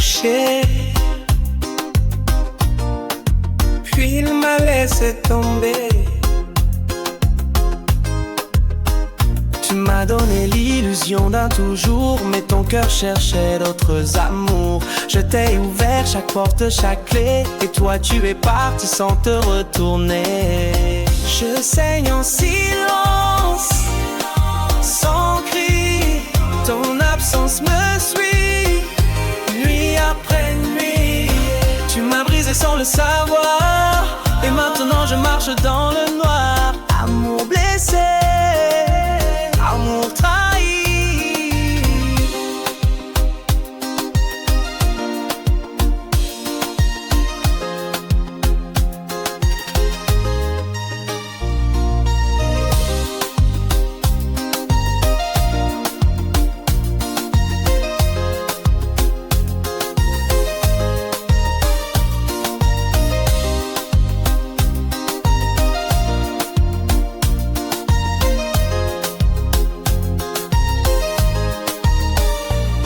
touché. Puis il m'a laissé tomber. Tu m'as donné l'illusion d'un toujours, mais ton cœur cherchait d'autres amours. Je t'ai ouvert chaque porte, chaque clé, et toi tu es parti sans te retourner. Je saigne en silence, sans cri, ton absence me suit, nuit après nuit. Tu m'as brisé sans le savoir, et maintenant je marche dans le noir. Amour blessé, amour trahi.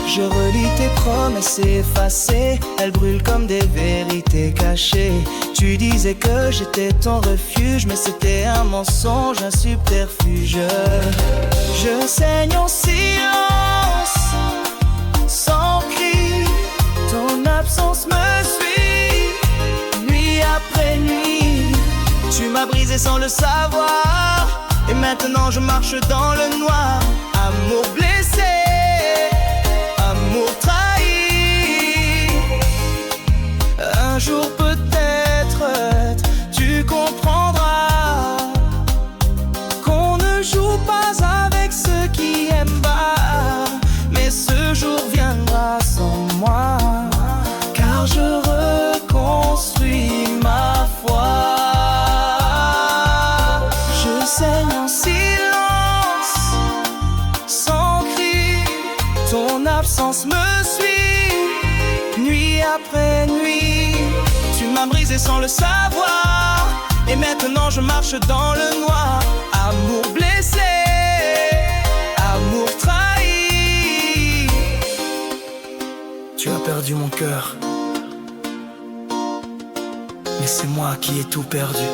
Je relis tes promesses effacées, elles brûlent comme des vérités cachées. Tu disais que j'étais ton refuge, mais c'était un mensonge, un subterfuge. Je saigne en silence, sans cri, ton absence me suit, nuit après nuit. Tu m'as brisé sans le savoir, et maintenant je marche dans le noir. Amour blessé, amour trahi. Un jour peut-être tu comprendras qu'on ne joue pas avec ceux qui aiment pas. Mais ce jour viendra sans moi, car je reconstruis ma foi. Je saigne en silence, sans cri, ton absence me suit, nuit après nuit. Tu m'as brisé sans le savoir, et maintenant je marche dans le noir. Amour blessé, amour trahi. Tu as perdu mon cœur, mais c'est moi qui ai tout perdu.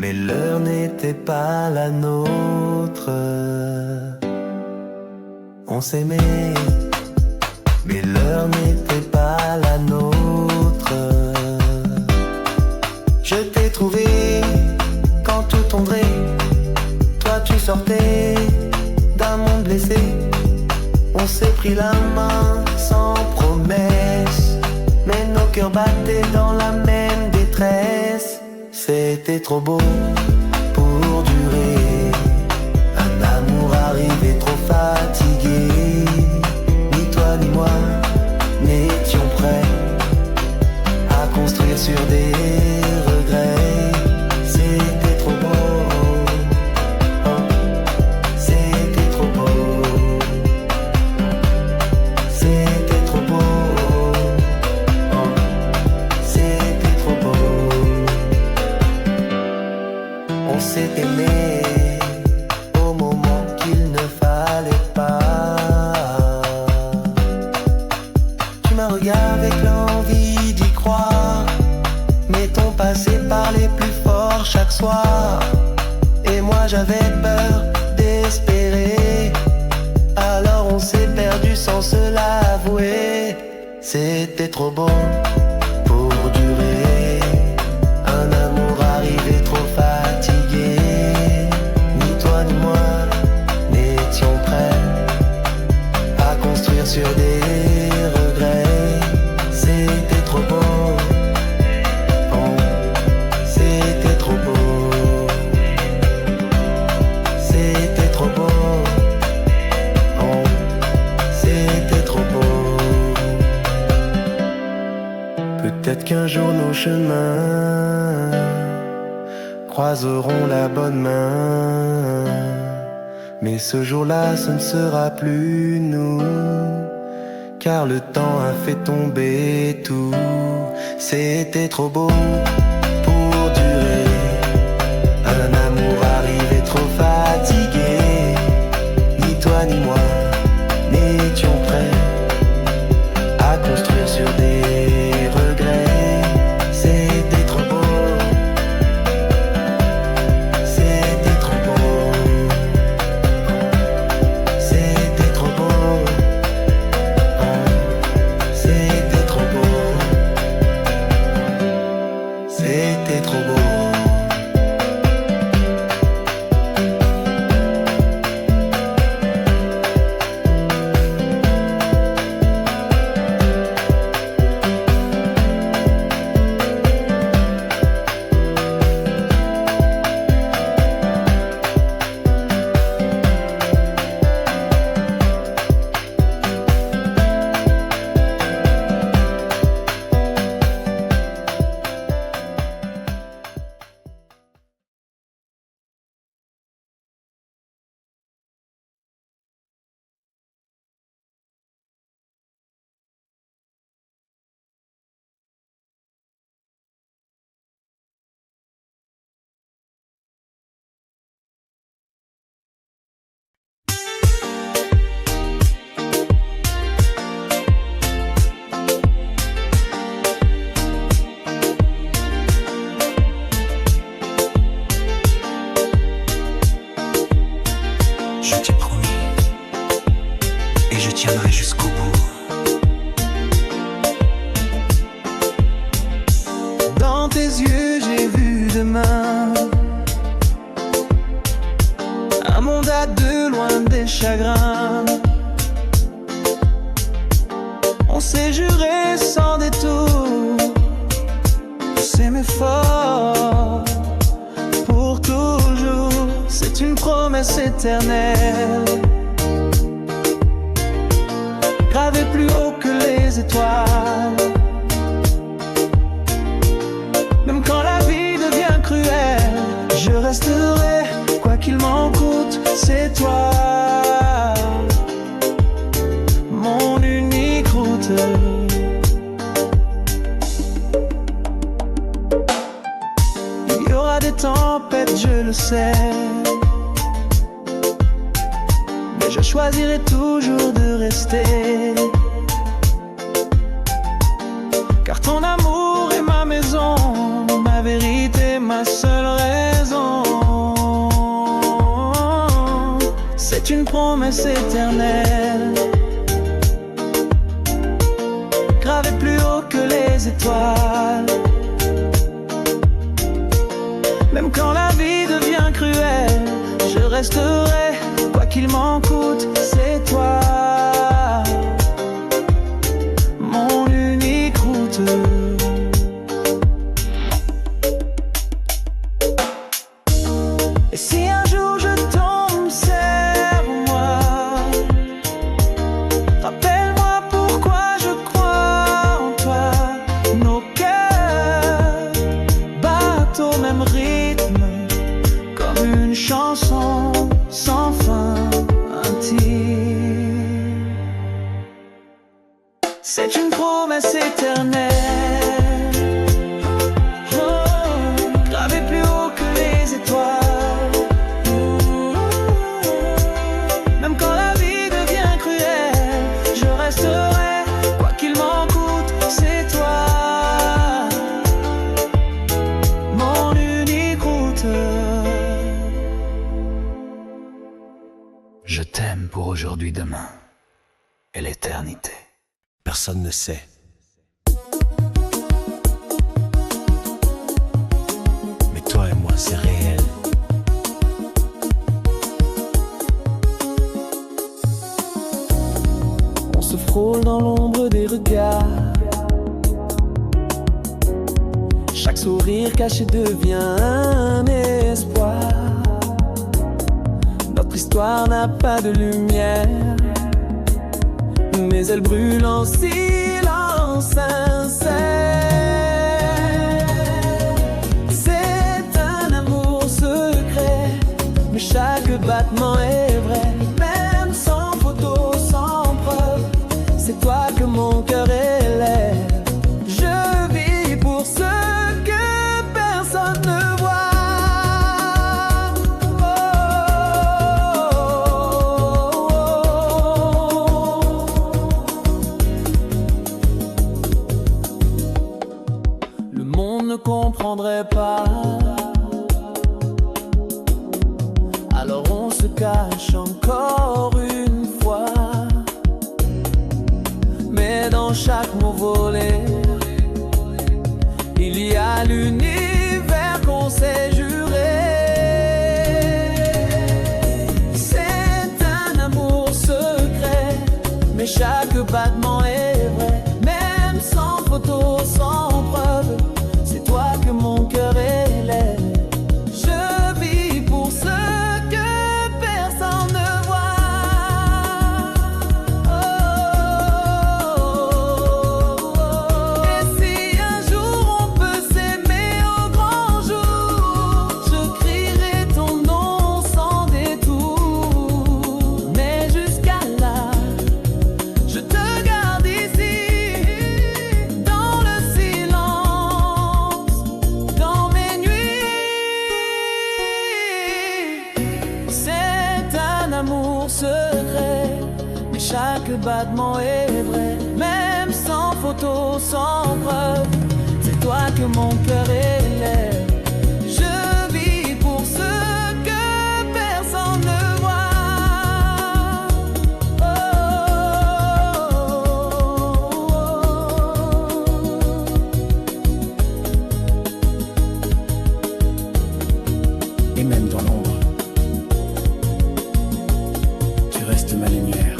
Mais l'heure n'était pas la nôtre. On s'aimait, mais l'heure n'était pas la nôtre. Je t'ai trouvé quand tout tomberait. Toi tu sortais d'un monde blessé. On s'est pris la main sans promesse, mais nos cœurs battaient dans la même détresse. C'était trop beau pour durer, un amour arrivé trop fatigué. Ni toi ni moi n'étions prêts à construire sur des regrets. C'était trop beau, oh, c'était trop beau, c'était trop beau, oh, c'était trop beau. On s'est aimé au moment qu'il ne fallait pas. Tu m'as regardé avec l'envie d'y croire, mais ton passé parlait plus fort chaque soir. Et moi j'avais peur d'espérer, alors on s'est perdu sans se l'avouer. C'était trop beau pour durer, un amour arrivé trop fatigué. Ni Peut-être qu'un jour nos chemins croiseront la bonne main, mais ce jour-là ce ne sera plus nous, car le temps a fait tomber tout. C'était trop beau pour durer, un amour arrivé trop fatigué. Ni toi ni moi n'étions prêts à construire sur des regrets. C'était trop beau, c'était trop beau, c'était trop beau, c'était trop beau, c'était trop beau. Je t'ai promis, et je tiendrai jusqu'au bout. Dans tes yeux j'ai vu demain, un monde à deux loin des chagrins. On s'est juré sans détour de s'aimer fort pour toujours. C'est une promesse éternelle, gravée plus haut que les étoiles. Même quand la vie devient cruelle, je resterai, quoi qu'il m'en coûte. C'est toi, mon unique route. Il y aura des tempêtes, je le sais, mais je choisirai toujours de rester, car ton amour est ma maison, ma vérité, ma seule raison. C'est une promesse éternelle, gravée plus haut que les étoiles. Même quand la vie devient cruelle, je resterai, quoi qu'il m'en coûte. C'est toi, mon unique route. Et si un jour je tombe, serre-moi, rappelle-moi pourquoi je crois en toi. Nos cœurs battent au même rythme, comme une chanson sans fin, intime. C'est une promesse éternelle, gravée plus haut que les étoiles. Même quand la vie devient cruelle, je resterai, quoi qu'il m'en coûte. C'est toi, mon unique route. Je t'aime pour aujourd'hui, demain et l'éternité. Personne ne sait. Mais toi et moi, c'est réel. On se frôle dans l'ombre des regards. Chaque sourire caché devient un espoir. Notre histoire n'a pas de lumière, mais elle brûle en silence sincère. battement est vrai, même sans photo, sans preuve. C'est toi que mon cœur élève. Je vis pour ce que personne ne voit. Le monde ne comprendrait pas. Alors on se cache encore une fois. Mais dans chaque mot volé, il y a l'univers qu'on s'est juré. C'est un amour secret, mais chaque battement est vrai. Même sans photo, sans preuve, c'est toi que mon cœur élève. Je vis pour ce que personne ne voit. Et si un jour on peut s'aimer au grand jour, je crierai ton nom sans détour. Mais jusqu'à là, je te garde ici, dans le silence, dans mes nuits. C'est un amour secret, mais chaque battement est vrai. Même sans photo, sans preuve, c'est toi que mon cœur élève. Je vis pour ce que personne ne voit. Et même dans l'ombre, tu restes ma lumière.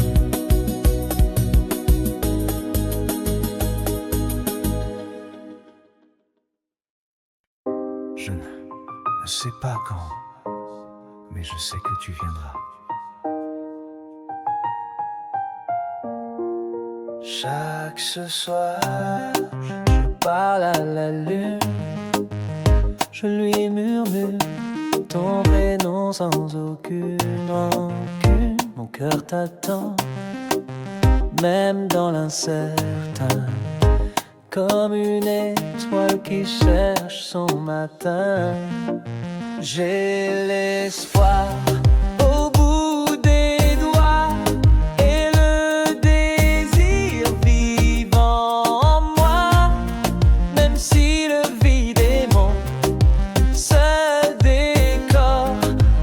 Je ne sais pas quand, mais je sais que tu viendras. Chaque ce soir, je parle à la lune. Je lui murmure ton prénom sans aucune rancune. Mon cœur t'attend, même dans l'incertain, comme une étoile qui cherche son matin. J'ai l'espoir au bout des doigts et le désir vivant en moi, même si le vide est mon seul décor.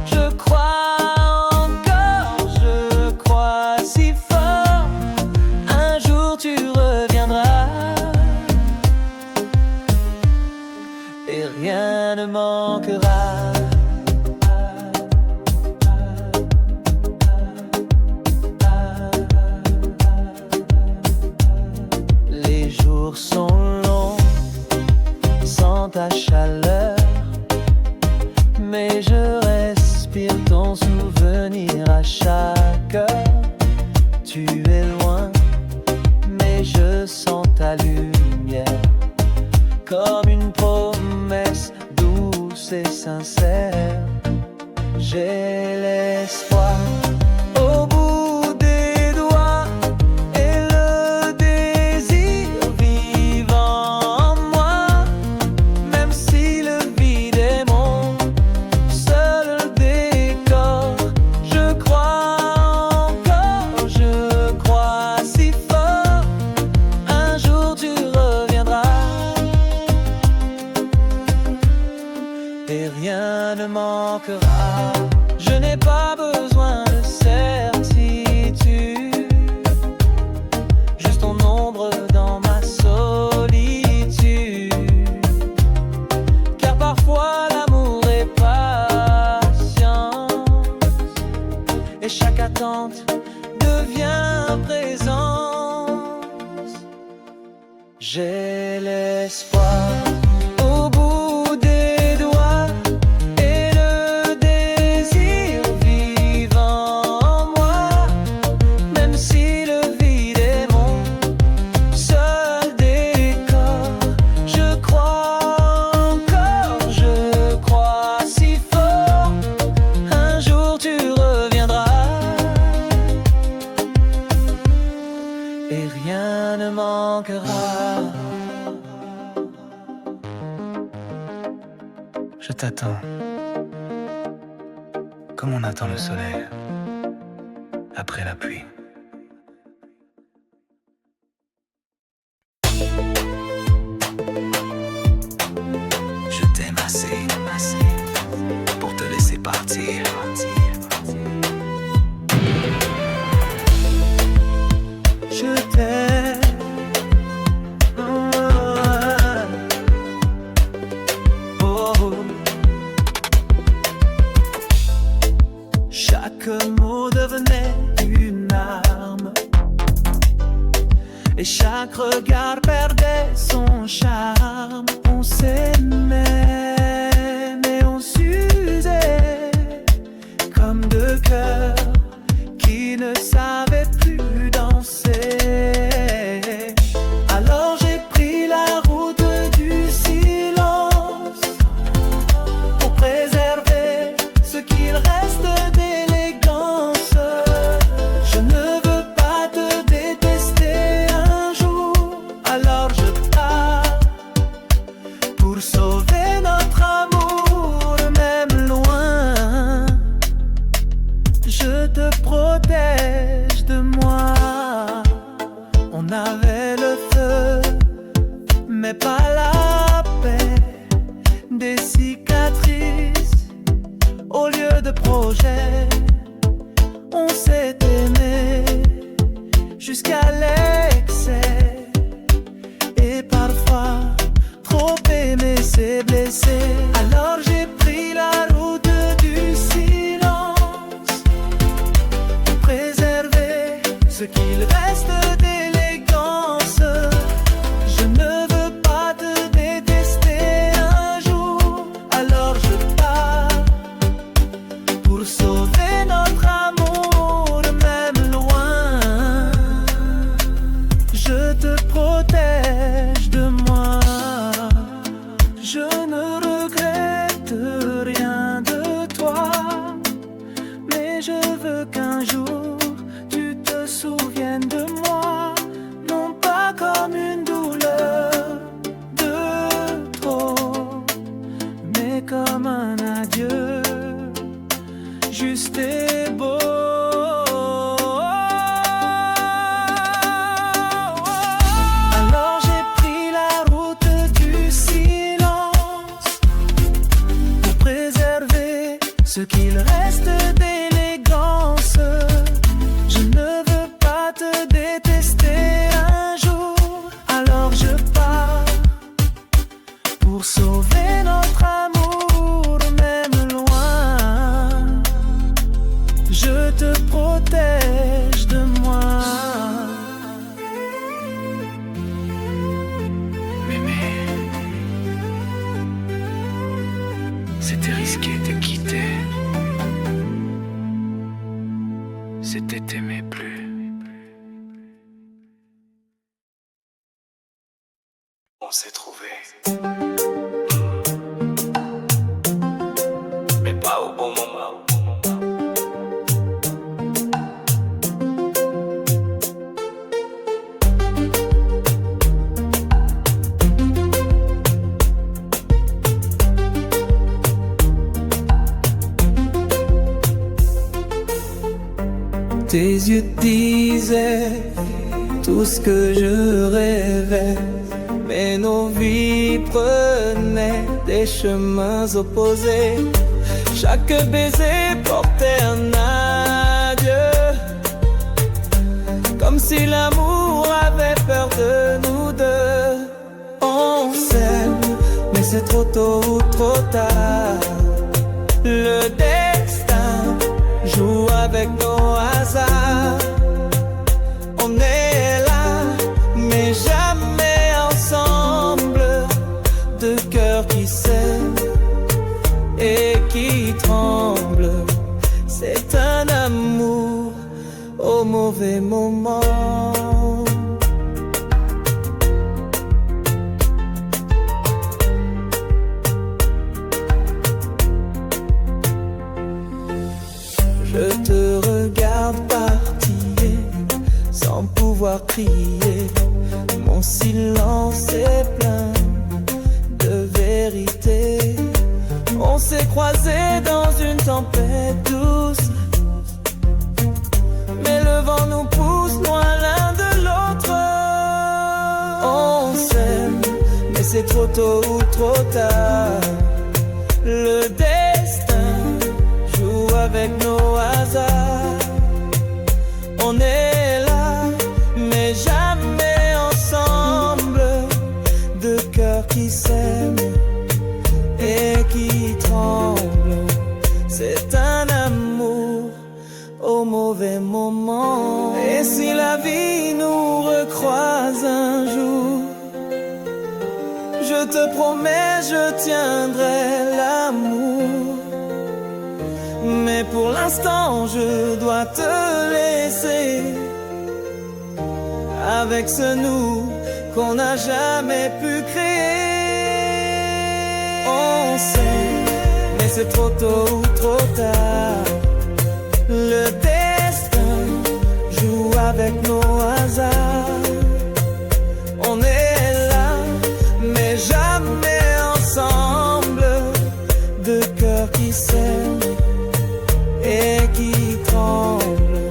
Je crois encore, je crois si fort, un jour tu reviendras et rien ne manquera. Les jours sont longs, sans ta chaleur, mais je respire ton souvenir à chaque heure. Tu es loin, mais je sens ta lumière, comme une promesse douce et sincère. J'ai l'espoir au bout des doigts et le désir vivant en moi, même si le vide est mon seul décor. Je crois encore, je crois si fort, un jour tu reviendras et rien ne manquera. Je n'ai pas besoin de certitude, juste ton ombre dans ma solitude. Car parfois l'amour est patience, et chaque attente devient présence. J'ai l'espoir au bout des doigts et le désir vivant en moi, même si le vide est mon seul décor. Je crois encore, je crois si fort, un jour tu reviendras Je t'attends, comme on attend le soleil après la pluie. Je t'aime assez pour te laisser partir. Je t'aime. Oh. Chaque mot devenait une arme et chaque regard perdait son charme. On s'aimait mais on s'usait comme deux cœurs qui ne savaient plus danser. Alors j'ai pris la route du silence pour préserver ce qu'il reste d'élégance. Je ne veux pas te détester un jour, alors je pars pour sauver notre amour, même loin. Je te protège de moi. On avait le feu, mais pas la paix. Des cicatrices au lieu de projets. On s'est aimé jusqu'à l'excès. Et parfois, trop aimer c'est blessé. Alors j'ai pris la route du silence pour préserver ce qu'il reste d'élégance. Je ne veux pas te détester un jour, alors je pars pour sauver notre amour, même loin. Je te protège de moi. Je ne regrette rien de toi, mais je veux qu'un jour tu te souviennes de moi, non pas comme une douleur de trop, mais comme un adieu juste et beau. Alors j'ai pris la route du silence pour préserver ce qu'il reste d'élégance. Je ne veux pas te détester un jour, alors je pars pour sauver notre amour, même loin. Je te protège de moi. M'aimer, c'était risqué de quitter. C'était t'aimer plus. On s'est trouvé, mais pas au bon moment. Tes yeux disaient tout ce que je rêvais, mais nos vies prenaient des chemins opposés. Chaque baiser portait un adieu, comme si l'amour avait peur de nous deux. On s'aime, mais c'est trop tôt ou trop tard. Le destin joue avec nos hasards. On est là, mais jamais ensemble. Deux cœurs qui s'aiment et qui tremblent. C'est un amour au mauvais moment. Je te regarde partir sans pouvoir crier. Mon silence est plein de vérité. On s'est croisés dans une tempête douce, mais le vent nous pousse loin l'un de l'autre. On s'aime, mais c'est trop tôt ou trop tard. Le destin joue avec nos hasards. On est là, mais jamais ensemble. Deux cœurs qui s'aiment et qui tremblent. C'est un amour au mauvais moment. Et si la vie nous recroise un jour, je te promets, je tiendrai l'amour. Mais pour l'instant, je dois te laisser avec ce nous qu'on n'a jamais pu créer. On sait, mais c'est trop tôt ou trop tard. Le destin joue avec nos hasards. On est là, mais jamais ensemble. Deux cœurs qui s'aiment et qui tremblent.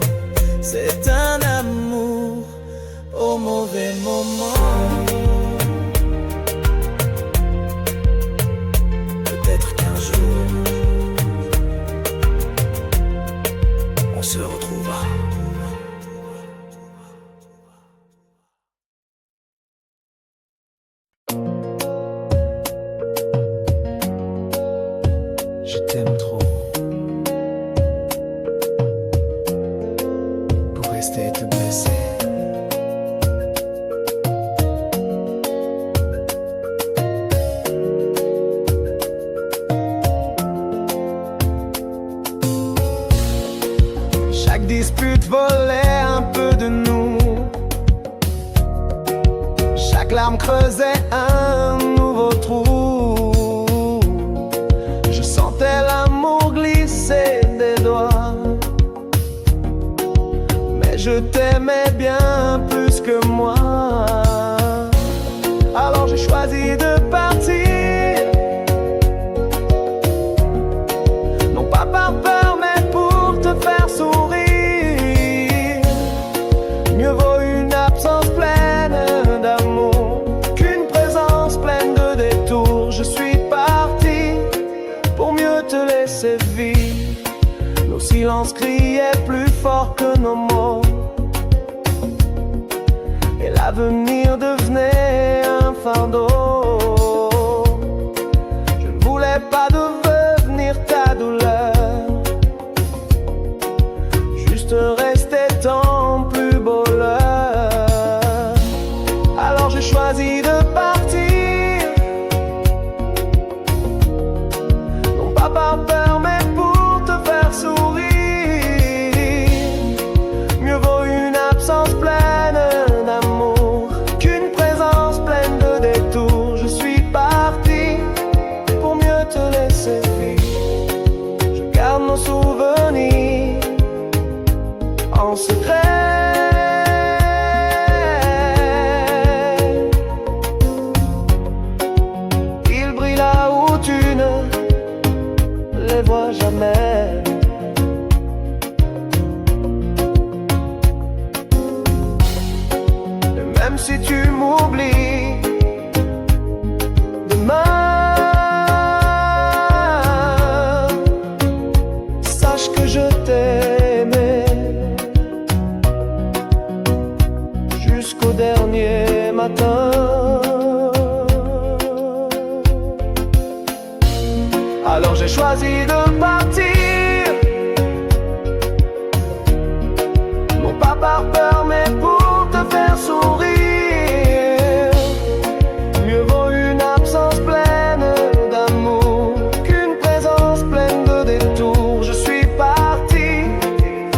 C'est un amour au mauvais moment. Peut-être qu'un jour on se retrouvera. Je t'aime trop pour rester te blesser. Chaque dispute volait un peu de nous. Chaque larme creusait un nouveau trou. Je sentais l'amour glisser des doigts, mais je t'aimais bien plus que moi. Alors j'ai choisi de partir, non pas par peur mais pour te faire sourire. Mieux vaut une absence pleine d'amour qu'une présence pleine de détours. Je suis parti pour mieux te laisser vivre. Nos silences criaient plus fort que nos mots, et l'avenir devenait un fardeau. Je ne voulais pas devenir ta douleur, juste rester ton plus beau leurre. Alors j'ai choisi de partir, non pas par peur mais pour te faire sourire. Mieux vaut une absence pleine d'amour qu'une présence pleine de détours. Je suis parti pour mieux te laisser vivre. Je garde nos souvenirs en secret. Ils brillent là où tu ne les vois jamais. Et même si tu m'oublies demain, sache que je t'aimais jusqu'au dernier matin. Alors j'ai choisi de partir, non pas par peur mais pour te faire sourire. Mieux vaut une absence pleine d'amour qu'une présence pleine de détours. Je suis parti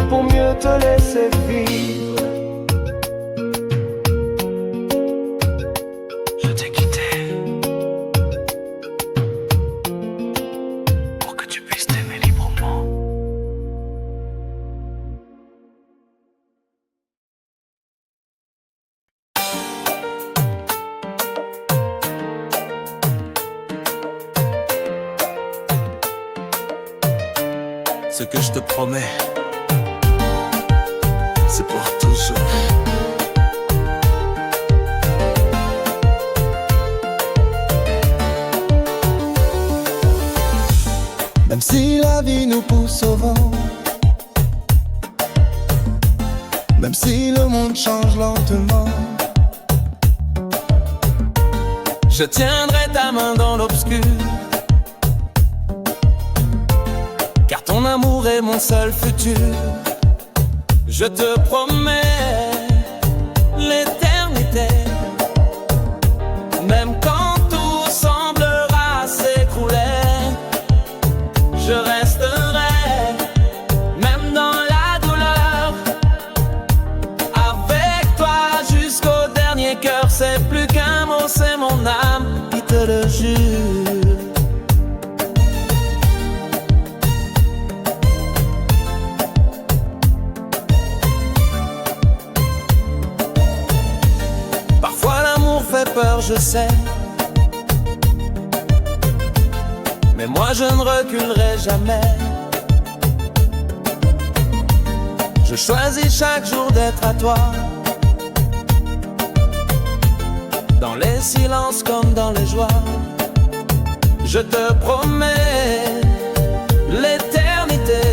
pour mieux te laisser vivre. Je t'ai quitté pour que tu puisses t'aimer. Ce que je te promets, c'est pour toujours. Même si la vie nous pousse au vent, même si le monde change lentement, je tiendrai ta main dans l'obscur, car ton amour est mon seul futur. Je te promets l'éternité, même quand tout semblera s'écrouler. Je resterai, même dans la douleur, avec toi jusqu'au dernier cœur. C'est plus qu'un mot, c'est mon âme qui te le jure. Parfois l'amour fait peur, je sais, mais moi je ne reculerai jamais. Je choisis chaque jour d'être à toi, dans les silences comme dans les joies. Je te promets l'éternité,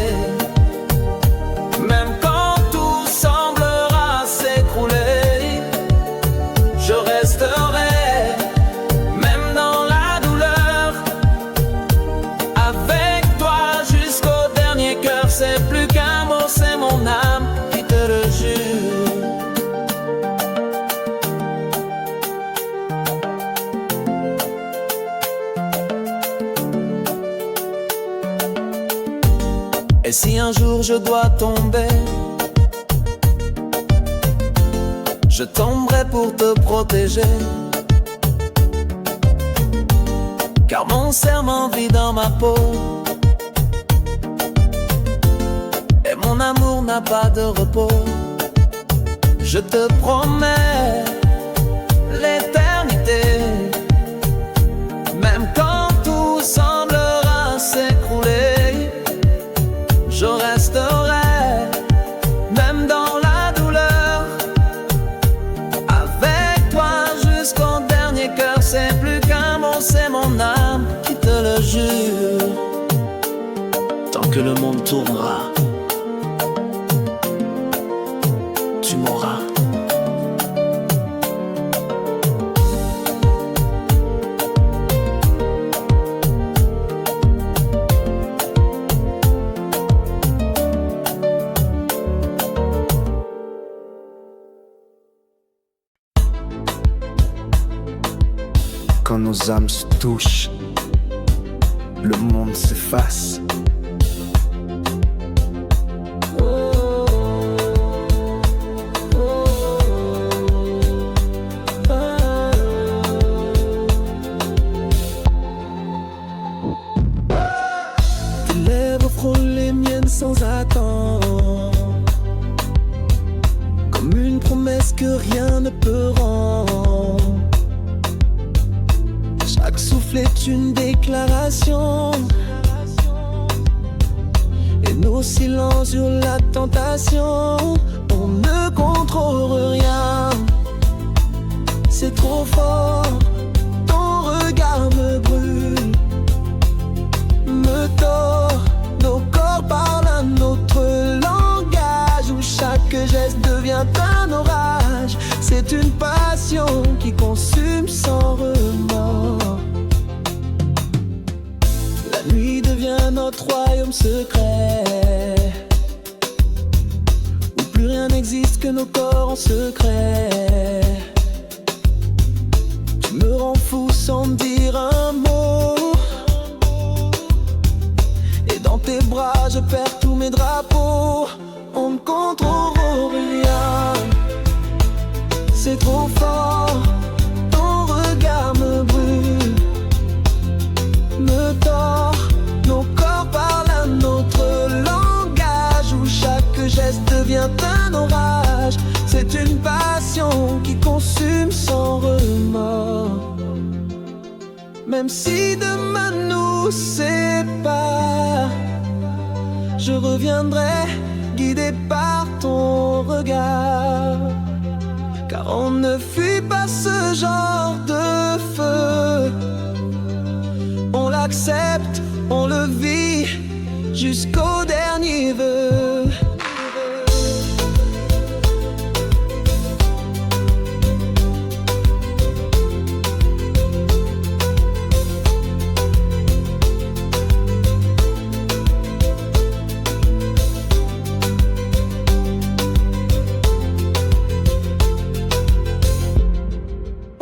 même quand tout semblera s'écrouler. Je resterai, même dans la douleur, avec toi jusqu'au dernier cœur. C'est plus qu'un mot, c'est mon âme qui te le jure. Et si un jour je dois tomber, je tomberai pour te protéger, car mon serment vit dans ma peau, et mon amour n'a pas de repos. Je te promets l'éternité, même quand tout semblera s'écrouler. Je resterai, même dans la douleur, avec toi jusqu'au dernier cœur. C'est plus qu'un mot, c'est mon âme qui te le jure. Tant que le monde tournera, tu m'auras. quand nos âmes se touchent, le monde s'efface. Tes lèvres frôlent les miennes sans attendre, comme une promesse que rien ne peut rendre. Chaque souffle est une déclaration, et nos silences sur la tentation. On ne contrôle rien, c'est trop fort. Ton regard me brûle, me tord. Nos corps parlent un autre langage, où chaque geste devient un orage. C'est une passion qui consume sans remords. La nuit devient notre royaume secret, où plus rien n'existe que nos corps en secret. Tu me rends fou sans me dire un mot, et dans tes bras je perds tous mes drapeaux. On ne contrôle rien, c'est trop fort. Ton regard me brûle, me tord. Nos corps parlent un autre langage, où chaque geste devient un orage. C'est une passion qui consume sans remords. Même si demain nous sépare, je reviendrai, guidé par ton regard. Car on ne fuit pas ce genre de feu. On l'accepte, on le vit, jusqu'au dernier vœu.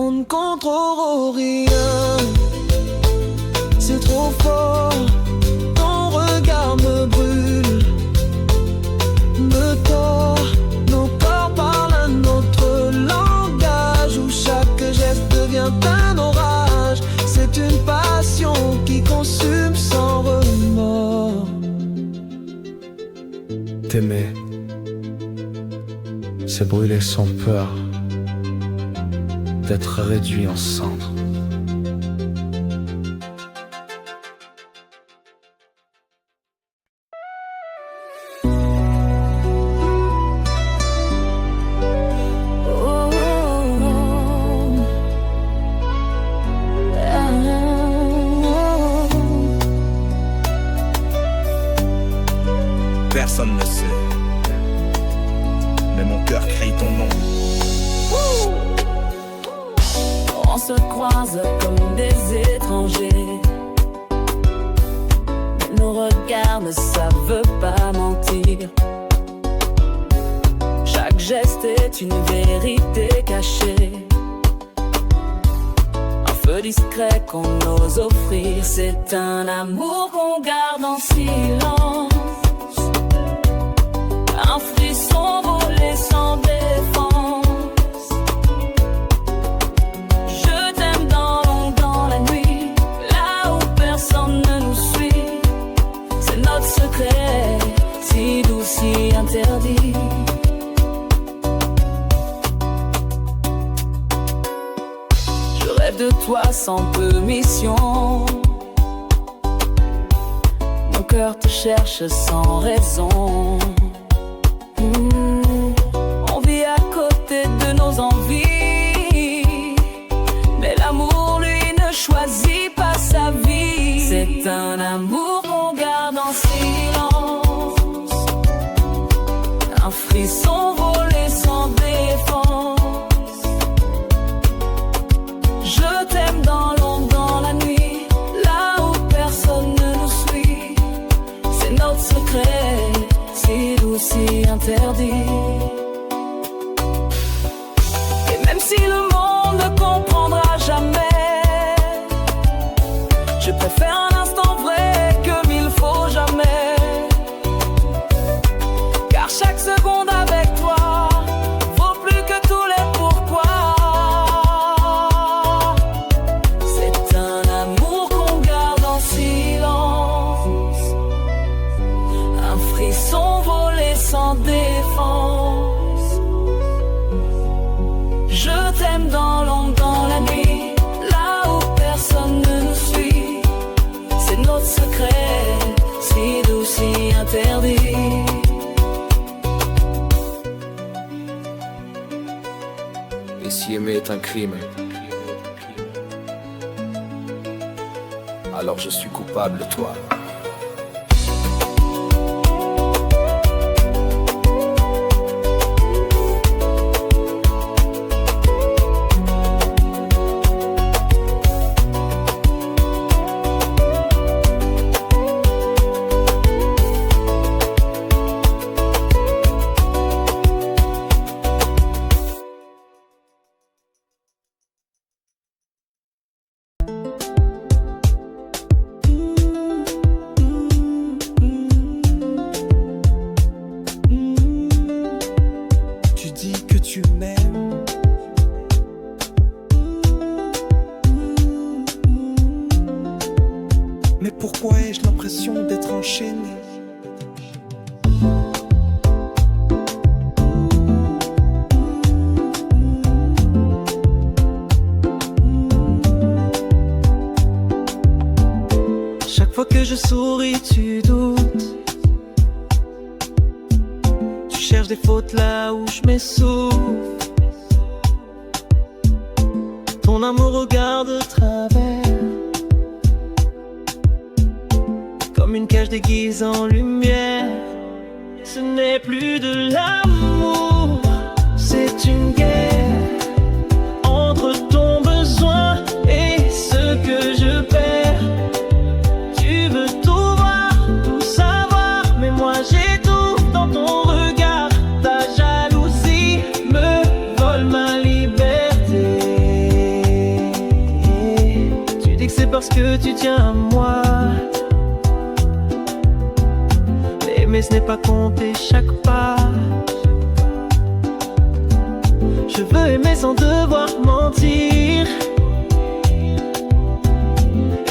On ne contrôle rien, c'est trop fort. Ton regard me brûle, me tord. Nos corps parlent un autre langage, où chaque geste devient un orage. C'est une passion qui consume sans remords. T'aimer, c'est brûler sans peur d'être réduit en cendres. Personne ne sait, mais mon cœur crie ton nom. On se croise comme des étrangers. Nos regards ne savent pas mentir. Chaque geste est une vérité cachée. Un feu discret qu'on ose offrir. C'est un amour qu'on garde en silence. Un frisson volé sans défense. Secret, si doux, si interdit. Je rêve de toi sans permission. Mon cœur te cherche sans raison. On vit à côté de nos envies, mais l'amour, lui, ne choisit pas sa vie. C'est un amour qu'on garde en silence. Un frisson volé sans défense. Je t'aime dans l'ombre, dans la nuit, là où personne ne nous suit. C'est notre secret, si doux, si interdit. Et même si le monde ne comprendra jamais, je préfère un instant vrai que mille faux jamais. Car chaque seconde avec toi vaut plus que tous les pourquoi. C'est un amour qu'on garde en silence. Un frisson volé sans défense. Je t'aime dans l'ombre, dans la nuit, là où personne ne nous suit. C'est notre secret, si doux, si interdit. Et si aimer est un crime, alors je suis coupable, toi. Pourquoi ai-je l'impression d'être enchaîné? Chaque fois que je souris, tu doutes. cherche des fautes là où je m'essouffle. Ton amour regarde de travers, comme une cage déguisée en lumière. Ce n'est plus de l'amour, c'est une guerre entre ton besoin et ce que je perds. Tu veux tout voir, tout savoir, mais moi j'étouffe dans ton regard. Ta jalousie me vole ma liberté. Tu dis que c'est parce que tu tiens à moi, mais ce n'est pas compter chaque pas. Je veux aimer sans devoir mentir,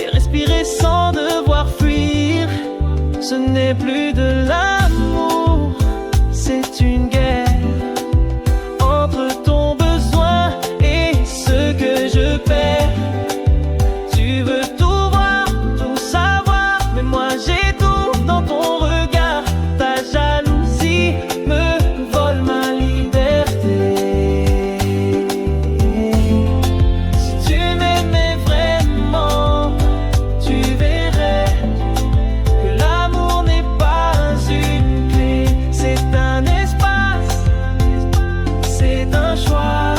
et respirer sans devoir fuir. Ce n'est plus de l'amour, c'est une guerre entre ton besoin et ce que je perds. Tu veux tout voir, tout savoir, mais moi j'étouffe dans ton regard. Ta jalousie me vole ma liberté. Si tu m'aimais vraiment, tu verrais que l'amour n'est pas une clé. C'est un espace, c'est un choix,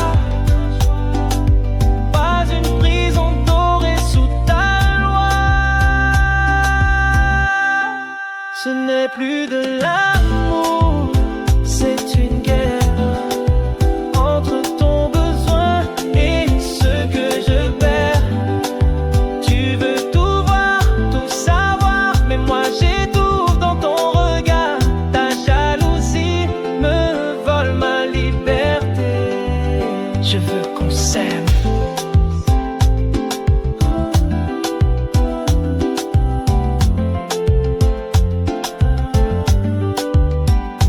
pas une prison dorée sous ta loi. Ce n'est plus de l'amour, c'est une guerre entre ton besoin et ce que je perds. Tu veux tout voir, tout savoir, mais moi j'étouffe dans ton regard. Ta jalousie me vole ma liberté. Je veux qu'on s'aime.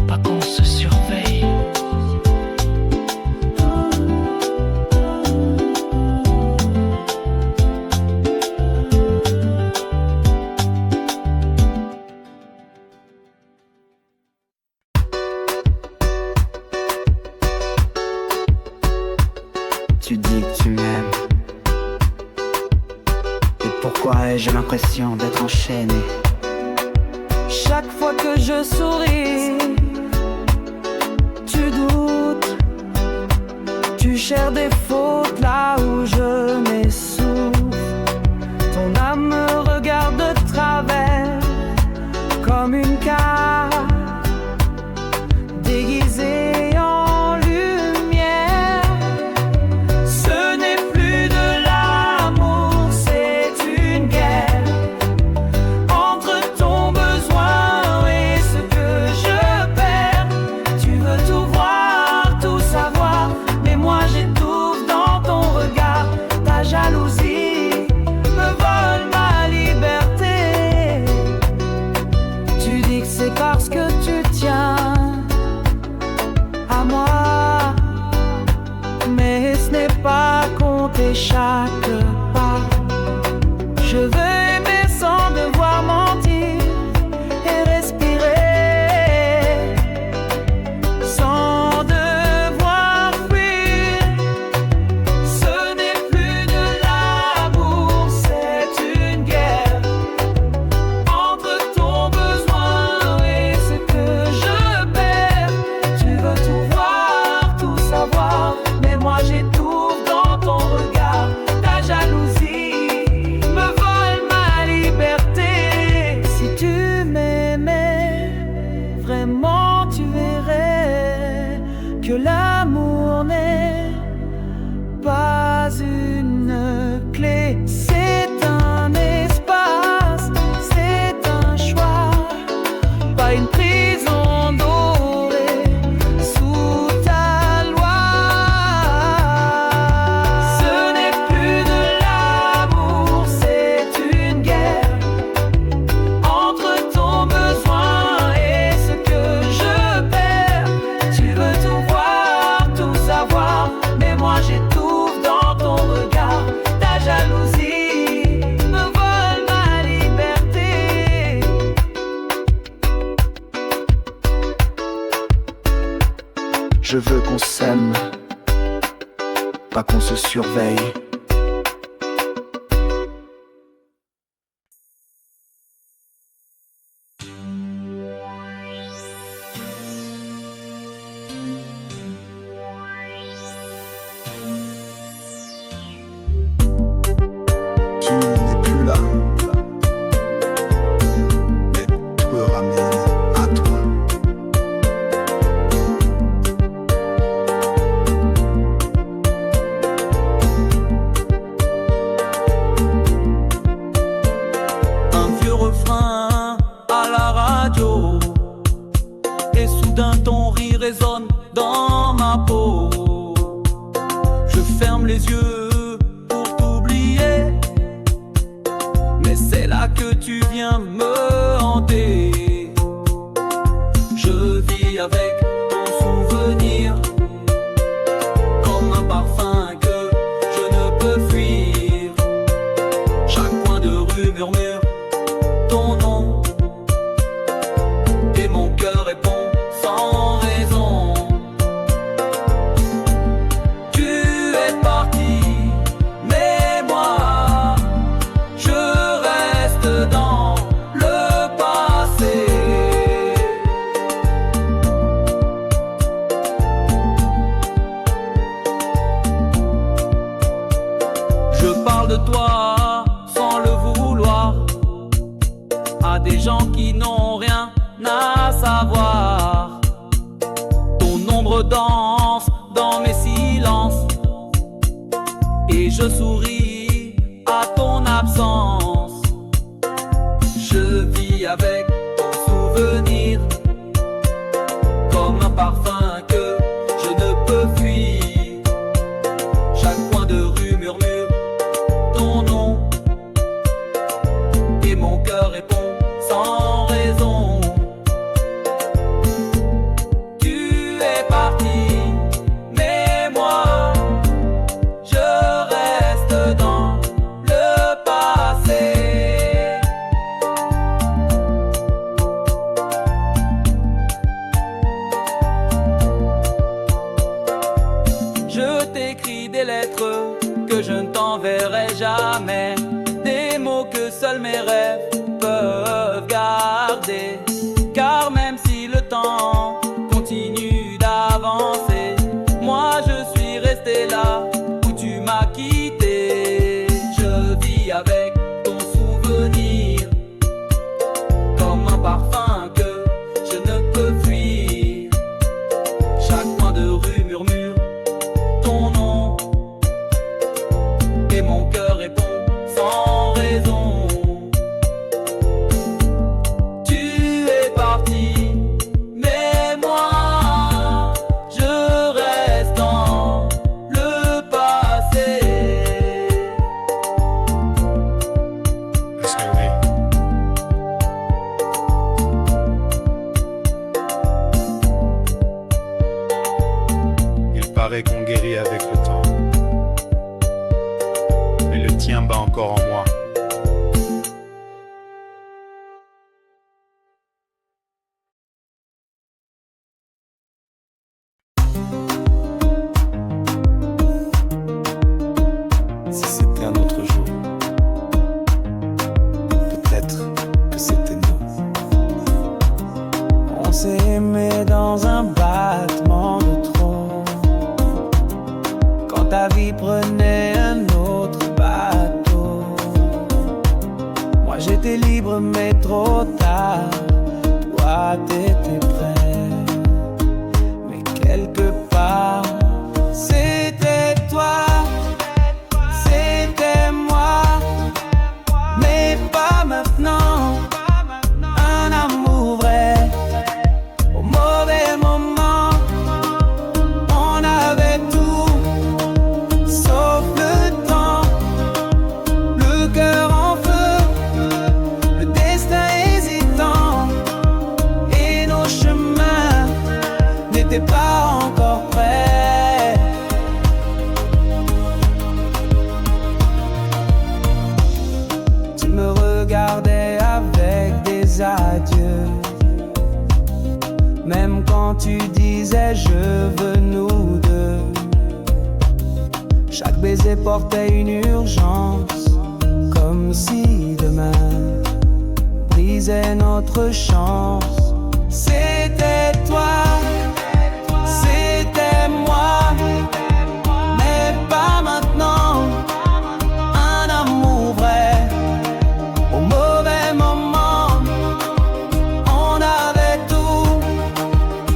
Pas qu'on se surveille. Tu dis que tu m'aimes. Et pourquoi ai-je l'impression d'être enchaîné? Chaque fois que je souris, tu doutes, tu cherches des fautes là où je m'essouffle. Ton âme me regarde de travers, comme une carte déguisée en lumière. Ce n'est plus de l'amour, c'est une guerre entre ton besoin et ce que je perds. Tu veux tout voir, tout savoir, mais moi j'étouffe dans ton regard. Ta jalousie me vole ma liberté. Tu dis que c'est parce que tu tiens à moi, mais ce n'est pas compter chaque pas. Je veux aimer sans devoir mentir et respirer sans devoir fuir. Ce n'est plus de l'amour, c'est une guerre entre ton besoin et ce que je perds. Tu veux tout voir, tout savoir, mais moi j'étouffe dans ton regard. Ta jalousie me vole Je veux qu'on s'aime, pas qu'on se surveille. Tu n'es plus là, mais tout me ramène à toi. Un vieux refrain à la radio, et soudain ton rire résonne dans ma peau. Je ferme les yeux pour t'oublier, mais c'est là que tu viens me hanter. Je vis avec ton souvenir, comme un parfum que je ne peux fuir. Chaque coin de rue murmure ton nom, et mon cœur répond sans raison. Tu es parti, mais moi je reste dans le passé. Je parle de toi sans le vouloir, à des gens qui n'ont rien à savoir. Ton ombre danse dans mes silences, et je souris à ton absence. Je vis avec ton souvenir, comme un parfum que je ne peux fuir. Chaque coin de rue murmure ton nom, et mon cœur répond sans raison. Tu es parti, mais moi je reste dans le passé. Je t'écris des lettres que je ne t'enverrai jamais, des mots que seuls mes rêves peuvent garder. Car même si le temps continue d'avancer, moi je suis resté là où tu m'as quitté. Je vis avec ton souvenir, comme un parfum que je ne peux fuir. Chaque coin de rue murmure ton nom, et mon cœur répond sans raison. Tu es parti, mais moi je reste dans le passé. Parce que oui, il paraît qu'on guérit avec le temps, mais le tien bat encore en moi. Si c'était un autre jour, peut-être que c'était nous. On s'est aimé dans un battement de trop, quand ta vie prenait un autre bateau. Moi j'étais libre mais trop tard, toi t'étais prêt, mais quelque part c'était toi. C'était moi, mais pas maintenant. Un amour vrai, au mauvais moment. On avait tout, sauf le temps. Le cœur en feu, le destin hésitant, et nos chemins n'étaient pas encore prêts. Tu me regardais avec des adieux, Même quand tu disais je veux nous deux. Chaque baiser portait une urgence, comme si demain brisait notre chance. C'était toi, c'était moi, mais pas maintenant. Un amour vrai, au mauvais moment, on avait tout,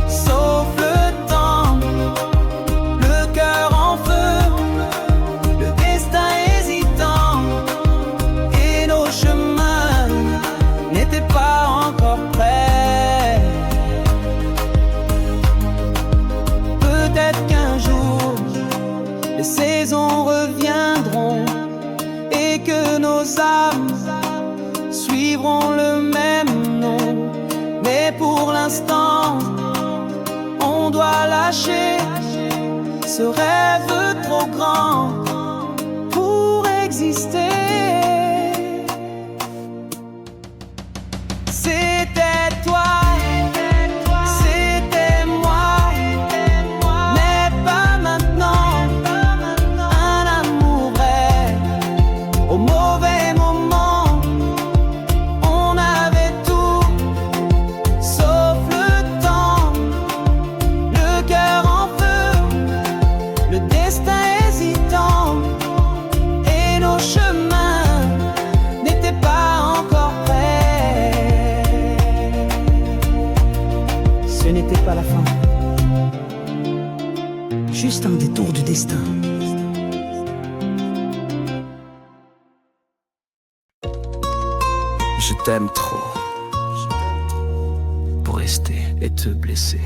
sauf le temps, le cœur en feu, le destin hésitant, et nos chemins n'étaient pas encore prêts. Peut-être qu'un jour, les saisons reviendront et que nos âmes suivront le même nom. Mais pour l'instant, on doit lâcher ce rêve trop grand pour exister. C'était toi, c'était moi, mais pas maintenant. Un amour vrai, au mauvais moment, on avait tout, sauf le temps, le cœur en feu, le destin hésitant, et nos chemins n'étaient pas encore prêts. Ce n'était pas la fin, juste un détour du destin. Je t'aime trop pour rester et te blesser.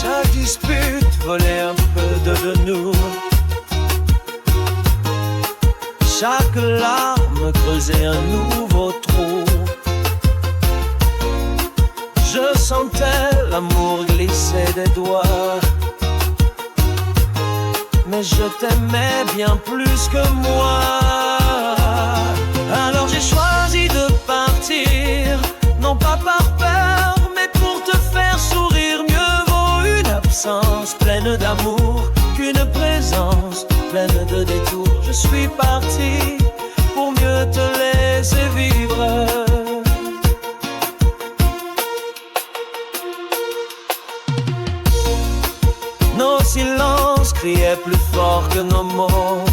Chaque dispute volait un peu de nous. Chaque larme creusait un nouveau trou. Je sentais l'amour glisser des doigts, mais je t'aimais bien plus que moi. Alors j'ai choisi de partir, non pas par peur, mais pour te faire sourire. Mieux vaut une absence pleine d'amour qu'une présence pleine de détours. Je suis parti pour mieux te laisser vivre. Nos silences criaient plus fort que nos mots,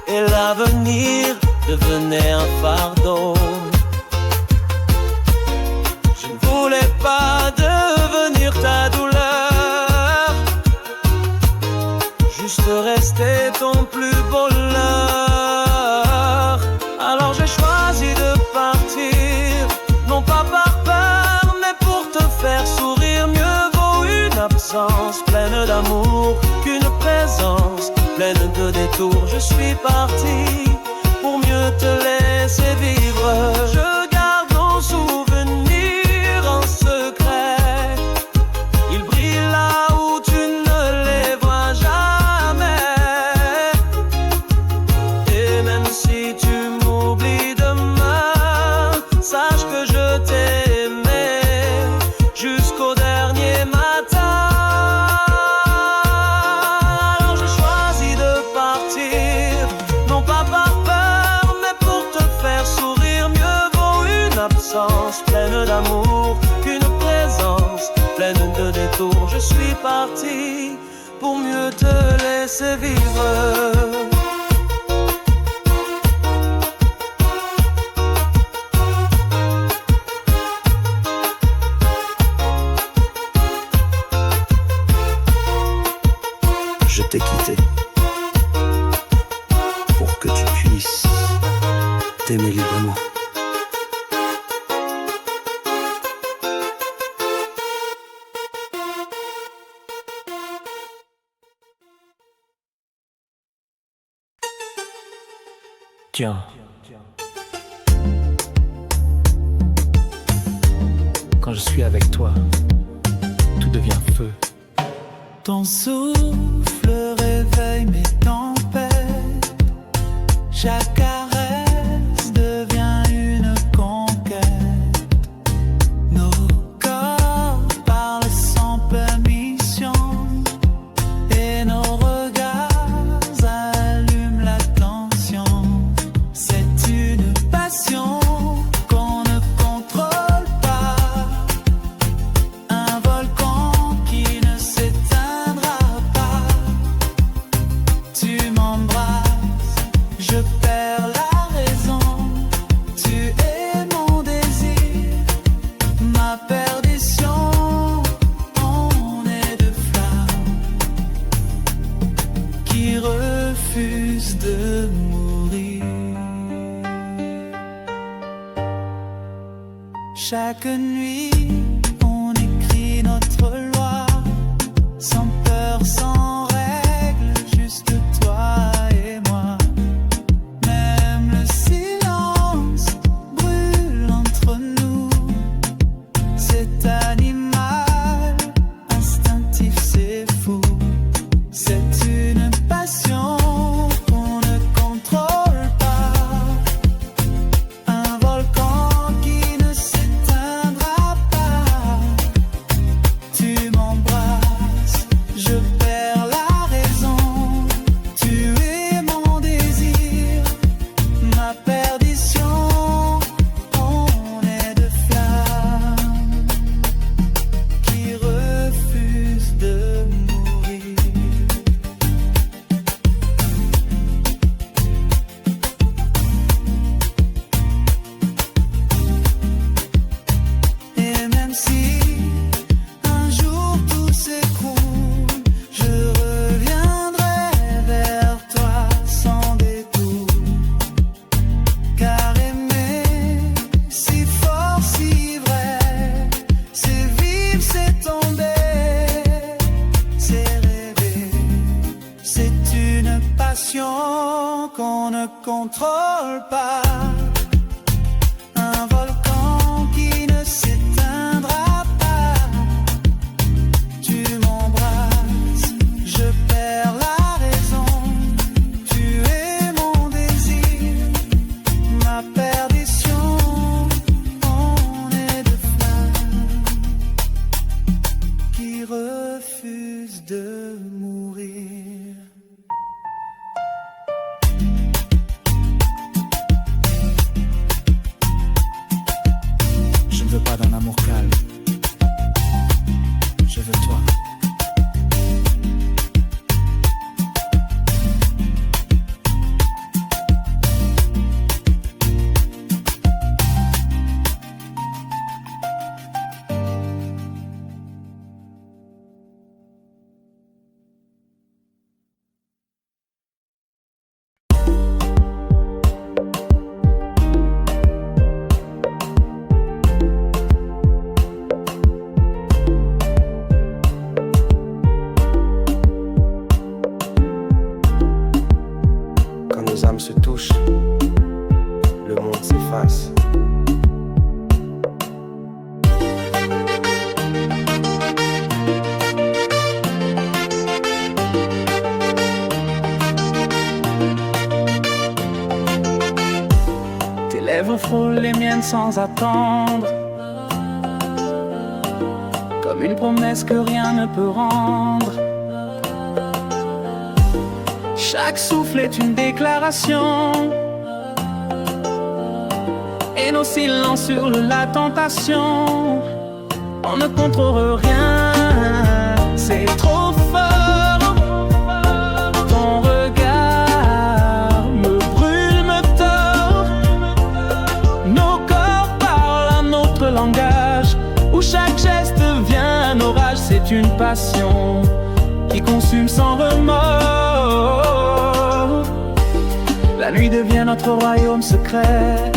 et l'avenir devenait un fardeau. Je ne voulais pas devenir ta douleur, juste rester ton plus beau leurre. Alors j'ai choisi de partir, non pas par peur, mais pour te faire sourire. Mieux vaut une absence pleine d'amour qu'une présence pleine de détours. Je suis parti pour mieux te laisser vivre. Je garde nos souvenirs en secret, ils brillent là où tu ne les vois jamais. Et même si tu m'oublies demain, sache que je t'ai aimé jusqu'au dernier matin. Alors j'ai choisi de partir, non pas par peur, mais pour te faire sourire. Mieux vaut une absence pleine d'amour qu'une présence pleine de détours. Je suis parti pour mieux te laisser vivre. Je t'ai quitté pour que tu puisses t'aimer librement. Tiens, Quand je suis avec toi, tout devient feu. Ton souffle réveille mes tempêtes. Chaque caresse devient une conquête. Nos corps parlent sans permission et nos regards allument l'attention. C'est une passion qu'on ne contrôle pas, un volcan qui ne s'éteindra pas. Tu m'embrasses, je perds la raison. Tu es mon désir, ma perdition. On est deux flammes qui refusent de mourir. Chaque nuit, on écrit notre loi, sans peur, sans règle, juste toi et moi. Même le silence brûle entre nous. Cet animal instinctif, c'est fou. C'est une passion qu'on ne contrôle pas, un volcan qui ne s'éteindra pas. Tu m'embrasses, je perds la raison. Tu es mon désir, ma perdition. On est deux flammes qui refusent de mourir. Et même si un jour tout s'écroule, je reviendrai vers toi sans détour. Car aimer si fort, si vrai, c'est vivre, c'est tomber, c'est rêver. C'est une passion qu'on ne contrôle pas, un volcan qui ne s'éteindra pas. Tu m'embrasses, je perds la raison. Tu es mon désir, ma perdition. On est deux flammes qui refusent de mourir. Je ne veux pas d'un amour calme. Je veux toi. Quand nos âmes se touchent, le monde s'efface. Tes lèvres frôlent les miennes sans attendre, comme une promesse que rien ne peut rendre. Chaque souffle est une déclaration, et nos silences hurlent la tentation. On ne contrôle rien, c'est trop fort. Ton regard me brûle, me tord. Nos corps parlent un autre langage, où chaque geste devient un orage. C'est une passion qui consume sans remords. La nuit devient notre royaume secret,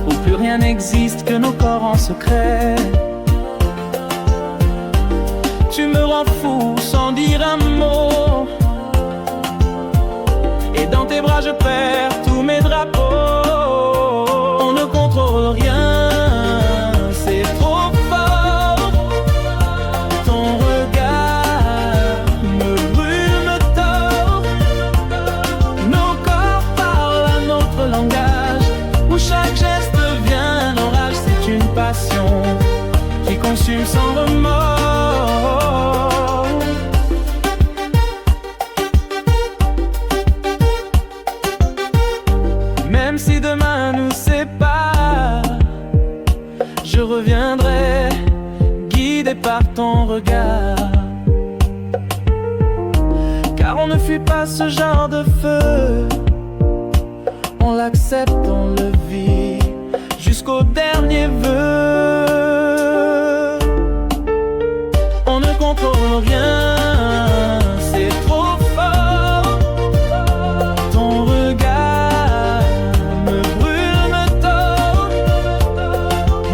où plus rien n'existe que nos corps en secret. Tu me rends fou sans dire un mot, et dans tes bras je perds tous mes drapeaux. On ne contrôle rien, car on ne fuit pas ce genre de feu. On l'accepte, on le vit jusqu'au dernier vœu. On ne contrôle rien, c'est trop fort. Ton regard me brûle, me tord.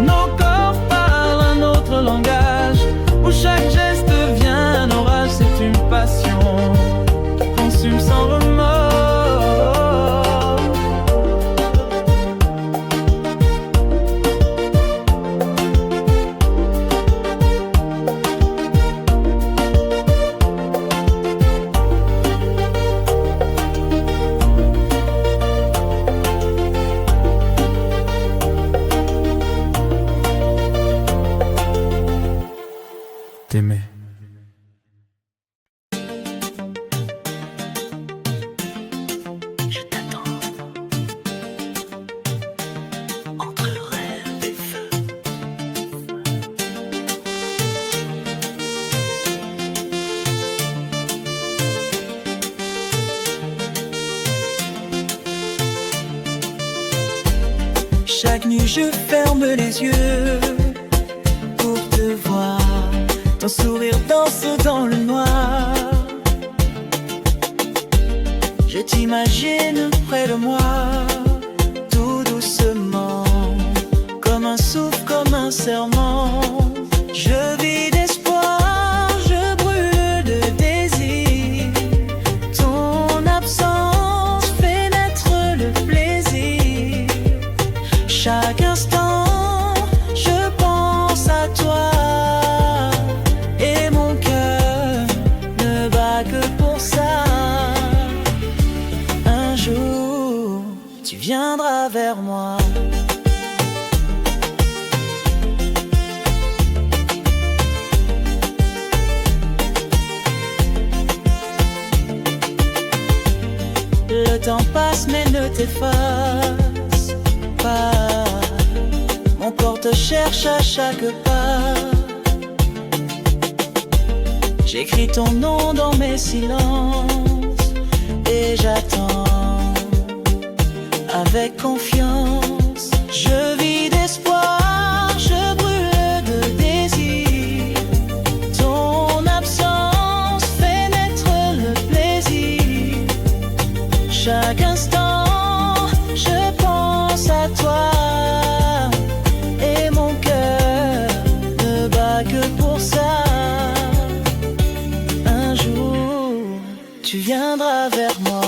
Nos corps parlent un autre langage, où chaque geste devient un orage. C'est une passion qui consume sans remords. T'aimer. Je t'attends entre le rêve et feu. Chaque nuit je ferme les yeux pour te voir. Ton sourire danse dans le noir. Je t'imagine près de moi, tout doucement, comme un souffle, comme un serment. Je vis d'espoir, je brûle de désir. Ton absence fait naître le plaisir. Chaque instant, je pense à toi. Tu viendras vers moi. Le temps passe mais ne t'efface pas. Mon corps te cherche à chaque pas. J'écris ton nom dans mes silences et j'attends avec confiance. Je vis d'espoir, je brûle de désir. Ton absence fait naître le plaisir. Chaque instant, je pense à toi. Et mon cœur ne bat que pour ça. Un jour, tu viendras vers moi.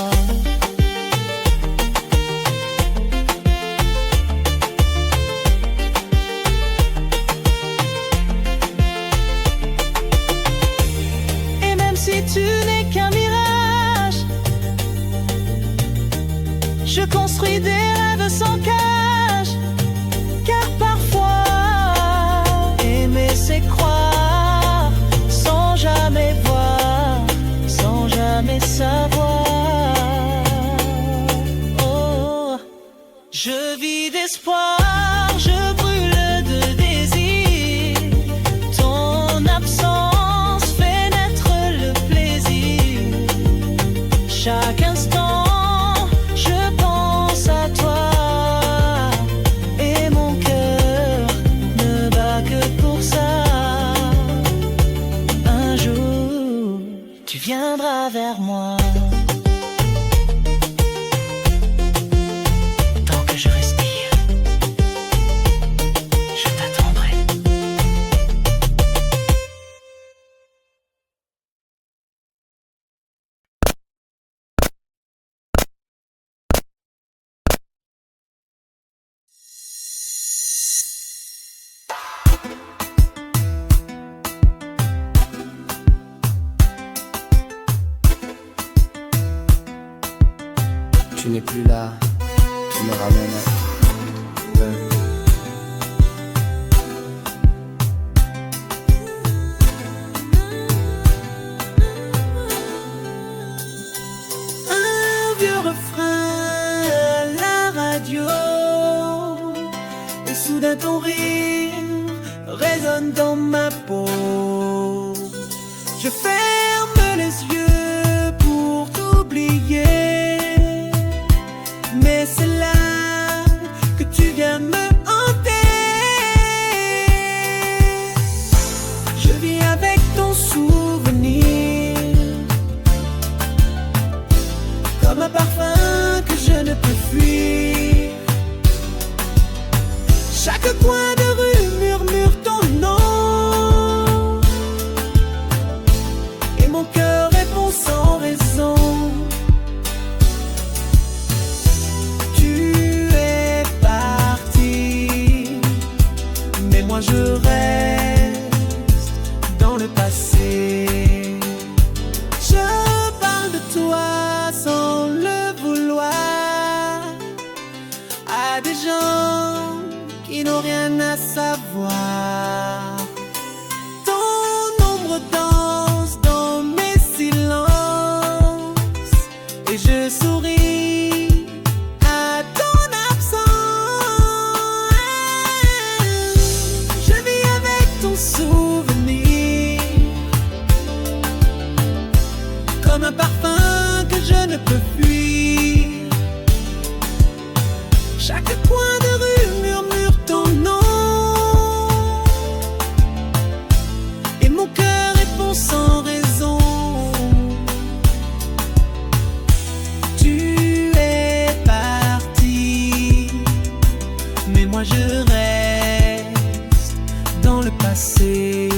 Tu n'es qu'un mirage. Je construis des rêves sans cage. Car parfois, aimer c'est croire, sans jamais voir, sans jamais savoir. Oh, je vis d'espoir, je brûle de désir. Ton absence fait naître le plaisir. Chaque instant, je pense à toi. Et mon cœur ne bat que pour ça. Un jour, tu viendras vers moi. Tant que je respire, je t'attendrai. Tu n'es plus là, tu me ramènes à Un vieux refrain à la radio, et soudain ton rire résonne dans ma peau. Je ferme les yeux pour un parfum que je ne peux fuir. Chaque coin de rue murmure ton nom, et mon cœur répond sans raison. Tu es parti, mais moi je reste dans le passé. Je parle de toi sans le vouloir à des gens qui n'ont rien à savoir. Ton ombre danse dans mes silences et je souris à ton absence. Je vis avec ton souvenir comme un parfum que je ne peux fuir. Chaque coin de rue murmure ton nom, et mon cœur répond sans raison. Tu es parti, mais moi je reste dans le passé.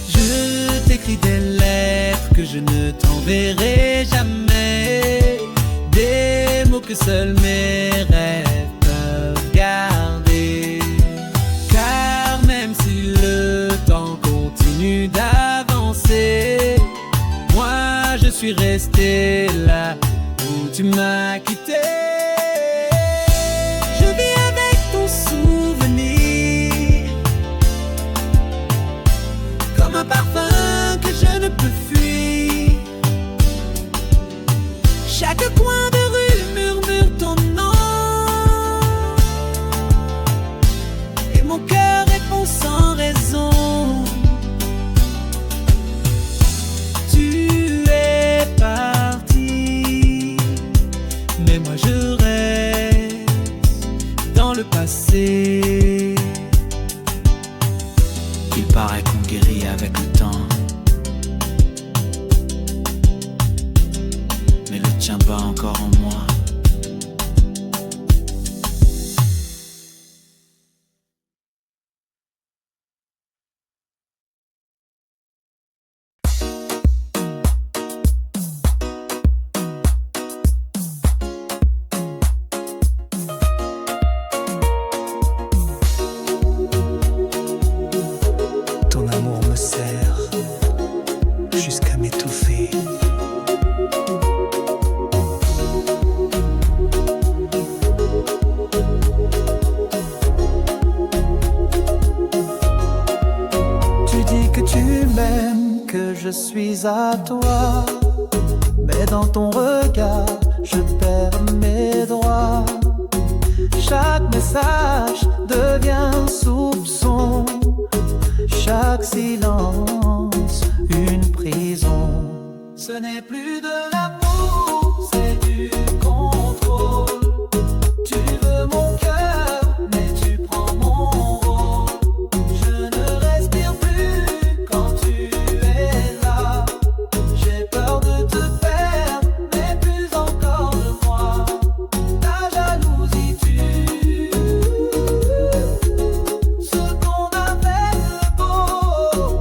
Je t'écris des lettres que je ne t'enverrai jamais, des mots que seuls mes rêves peuvent garder. Car même si le temps continue d'avancer, moi je suis resté là où tu m'as quitté. Je vis avec ton souvenir comme un parfum que je ne peux fuir. Chaque coin de rue murmure ton nom, et mon cœur répond sans raison. Tu es parti, mais moi je reste dans le passé. Il paraît qu'on guérit avec le temps, mais le tien bat encore en moi. Ton amour me serre jusqu'à m'étouffer. Tu dis que tu m'aimes, que je suis à toi, mais dans ton regard, je perds mes droits. Chaque message devient soupçon, chaque silence une prison. Ce n'est plus de l'amour, c'est du contrôle. Tu veux mon cœur, mais tu prends mon rôle. Je ne respire plus quand tu es là. J'ai peur de te perdre, mais plus encore de moi. Ta jalousie tue ce qu'on avait de beau.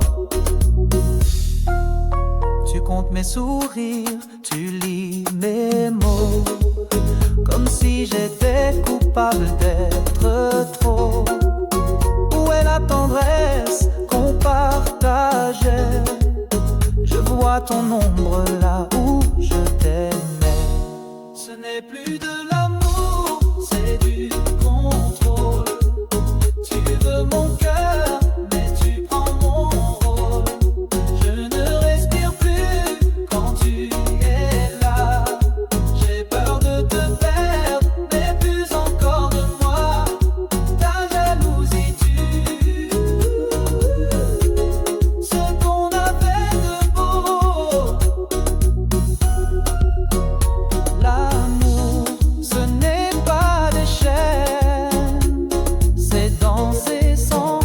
Tu comptes mes sourires, tu lis mes mots, comme si j'étais coupable d'être trop. Où est la tendresse qu'on partageait? Je vois ton ombre là où je t'aimais. Ce n'est plus de l'amour, c'est du contrôle. Tu veux mon cœur, mais tu prends mon rôle. Je ne respire plus quand tu es là. J'ai peur de te perdre, mais plus encore de moi. Ta jalousie tue ce qu'on avait de beau. L'amour, ce n'est pas des chaînes, c'est danser sans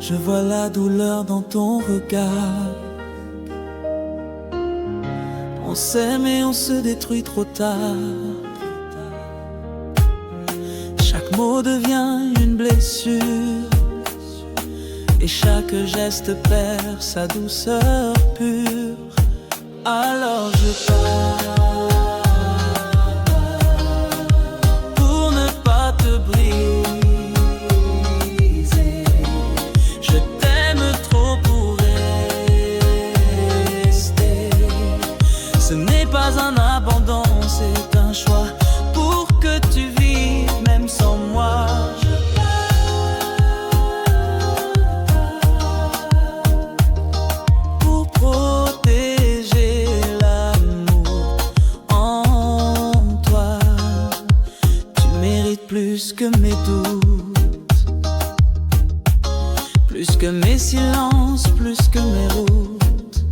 Je vois la douleur dans ton regard. On s'aime et on se détruit trop tard. Chaque mot devient une blessure et chaque geste perd sa douceur pure. Alors je pars pour ne pas te briser. Je t'aime trop pour rester. Ce n'est pas un abandon, c'est un choix pour que tu vives même sans moi. Pour protéger l'amour en toi, tu mérites plus que mes doutes, plus que mes silences, plus que mes routes.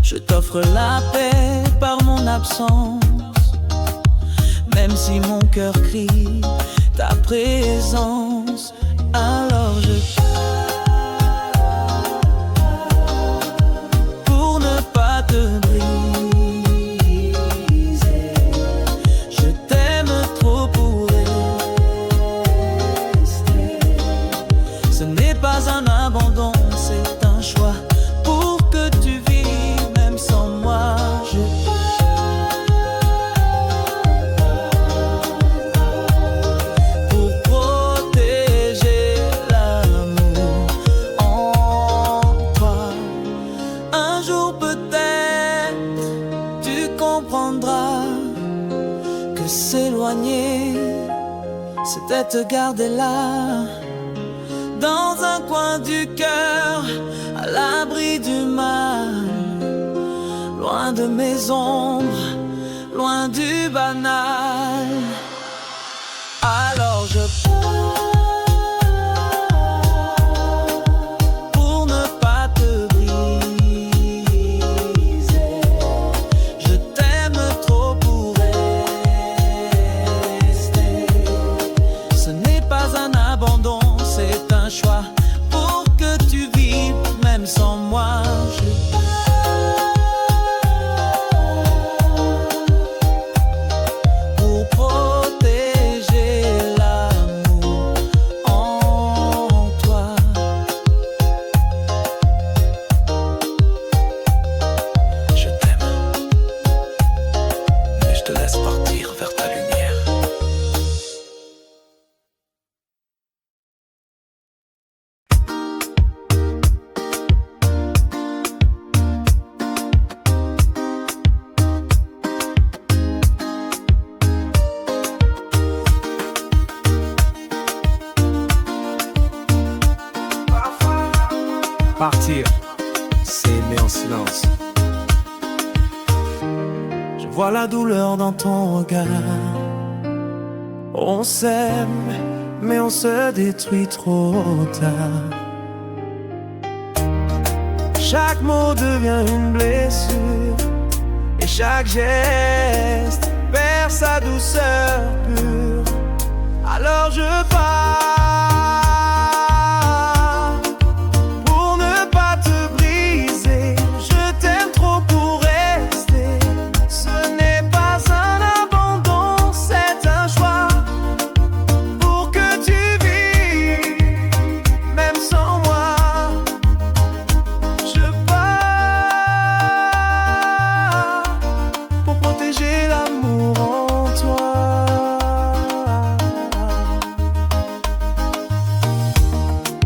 Je t'offre la paix par mon absence, même si mon cœur crie ta présence. Alors je pour ne pas te briser. Je t'aime trop pour rester. Ce n'est pas un abandon, c'est un choix pour que tu vives même sans moi. Je pour protéger l'amour en toi. Un jour peut-être tu comprendras que s'éloigner, c'était te garder là, dans un coin du cœur, à l'abri du mal, loin de mes ombres, loin du banal. Alors je pour ne pas te briser. Je t'aime trop pour rester. Ce n'est pas un abandon, c'est un choix pour que tu vives même sans moi. Pour protéger l'amour en toi. Je t'aime, mais je te laisse partir vers ta lumière. Partir, c'est aimer en silence. Je vois la douleur dans ton regard. On s'aime, mais on se détruit trop tard. Chaque mot devient une blessure et chaque geste perd sa douceur pure. Alors je pars pour ne pas te briser. Je t'aime trop pour rester. Ce n'est pas un abandon, c'est un choix pour que tu vives même sans moi. Je pars pour protéger l'amour en toi.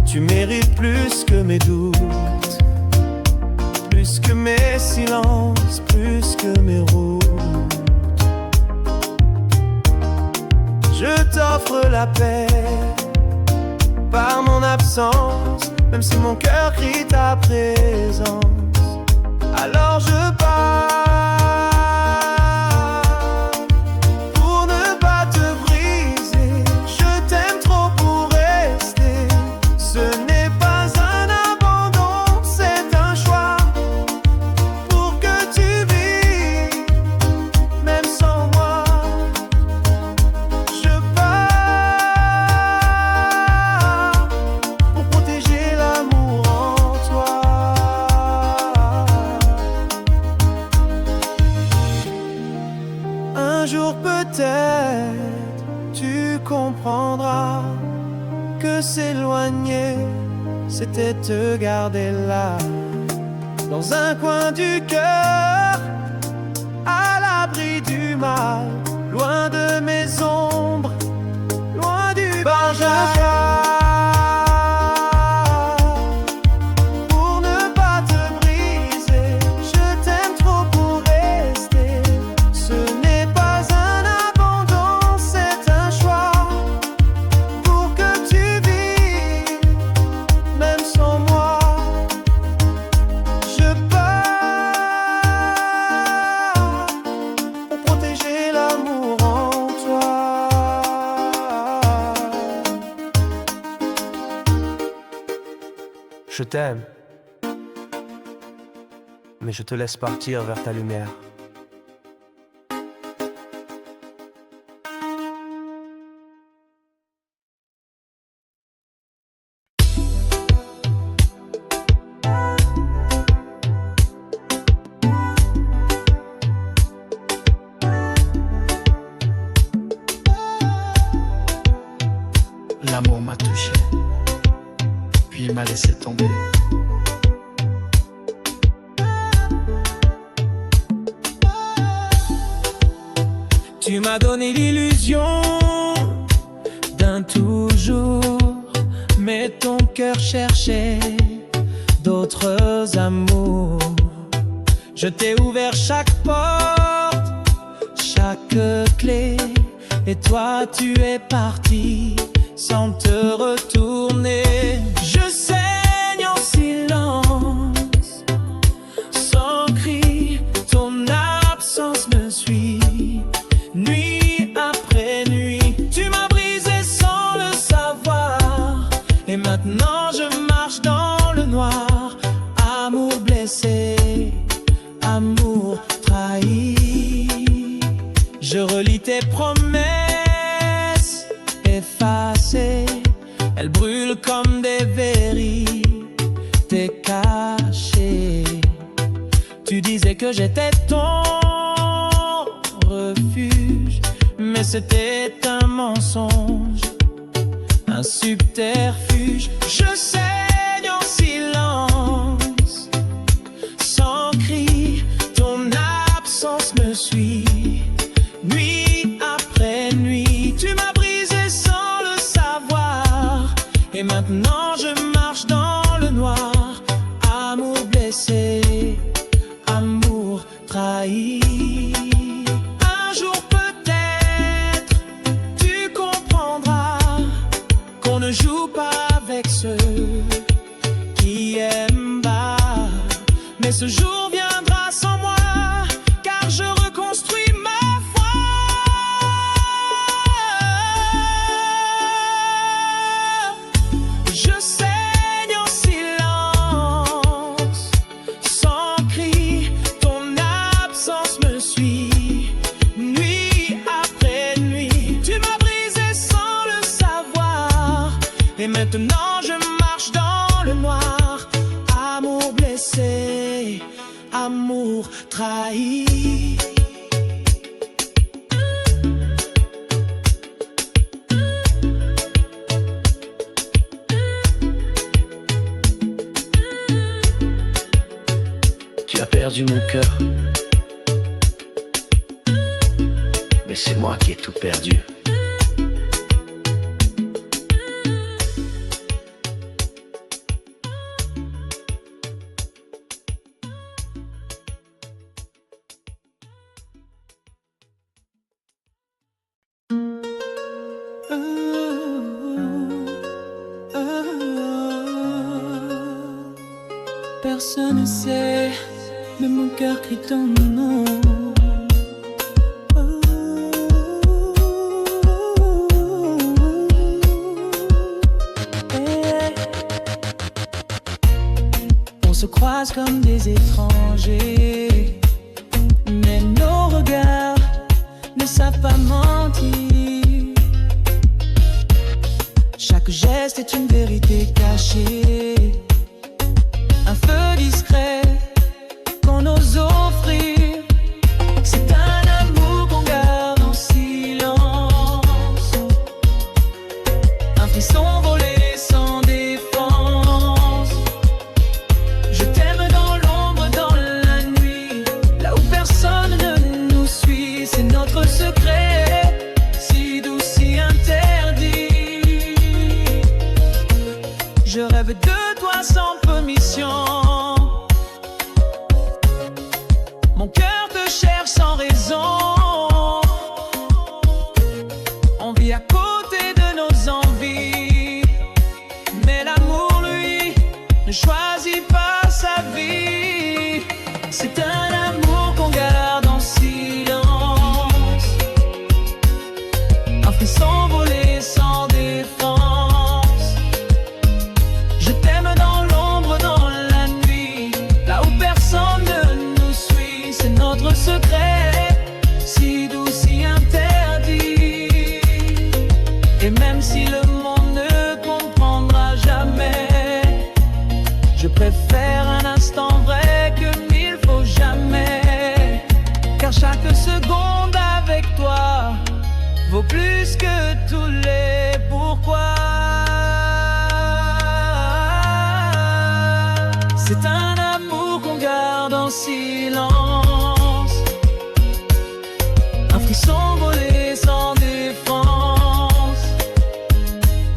Tu mérites plus que mes doutes, plus que mes silences, plus que mes routes. Je t'offre la paix par mon absence, même si mon cœur crie ta présence. Alors je pars pour ne pas te briser. Je t'aime trop pour rester. Ce n'est pas un abandon, c'est un choix pour que tu vives même sans moi. Je pars comprendras que s'éloigner, c'était te garder là, dans un coin du cœur, à l'abri du mal, loin de mes ombres, loin du barrage. Je t'aime, mais je te laisse partir vers ta lumière. L'amour m'a touché, puis il m'a laissé tomber. Tu m'as donné l'illusion d'un toujours, mais ton cœur cherchait d'autres amours. Je t'ai ouvert chaque porte, chaque clé, et toi tu es parti sans te retourner. Je saigne en silence, sans cri, ton absence me suit, nuit après nuit. Tu m'as brisé sans le savoir, et maintenant je marche dans le noir. Amour blessé, amour trahi, je relis tes promesses effacées, elles brûlent comme des vérités cachées. Tu disais que j'étais ton refuge, mais c'était un mensonge, un subterfuge. Je saigne en silence, sans cri, ton absence me suit, nuit après nuit. Tu m'as brisé sans le savoir, et maintenant je marche dans le noir. Amour blessé, amour trahi. Un jour peut-être tu comprendras qu'on ne joue pas avec ceux qui aiment bas. Mais ce jour viendra sans moi, car je reconstruis ma foi. Je saigne en silence, sans cri, ton absence me suit, nuit après nuit. Tu m'as brisé sans le savoir, et maintenant je marche dans le noir. Amour blessé, amour trahi. Tu as perdu mon cœur, mais c'est moi qui ai tout perdu. Personne ne sait, mais mon cœur crie ton nom. On se croise comme des étrangers, mais nos regards ne savent pas mentir. Chaque geste est une vérité cachée, un feu discret qu'on ose offrir. C'est un amour qu'on garde en silence, frisson volé sans défense. Je t'aime dans l'ombre, dans la nuit, là où personne ne nous suit. C'est notre secret, si doux, si interdit. Je rêve de toi sans permission. Mon cœur te cherche sans raison. On vit à côté de nos envies, mais l'amour, lui, ne choisit pas sa vie. C'est un amour qu'on garde en silence, un frisson volé sans défense. Je t'aime dans l'ombre, dans la nuit, là où personne ne nous suit. C'est notre secret, si doux, si interdit. Et même si le monde ne comprendra jamais, je préfère un instant vrai que mille faux jamais. Car chaque seconde avec toi vaut plus que tous les pourquoi. C'est un amour qu'on garde en silence, un frisson volé sans défense.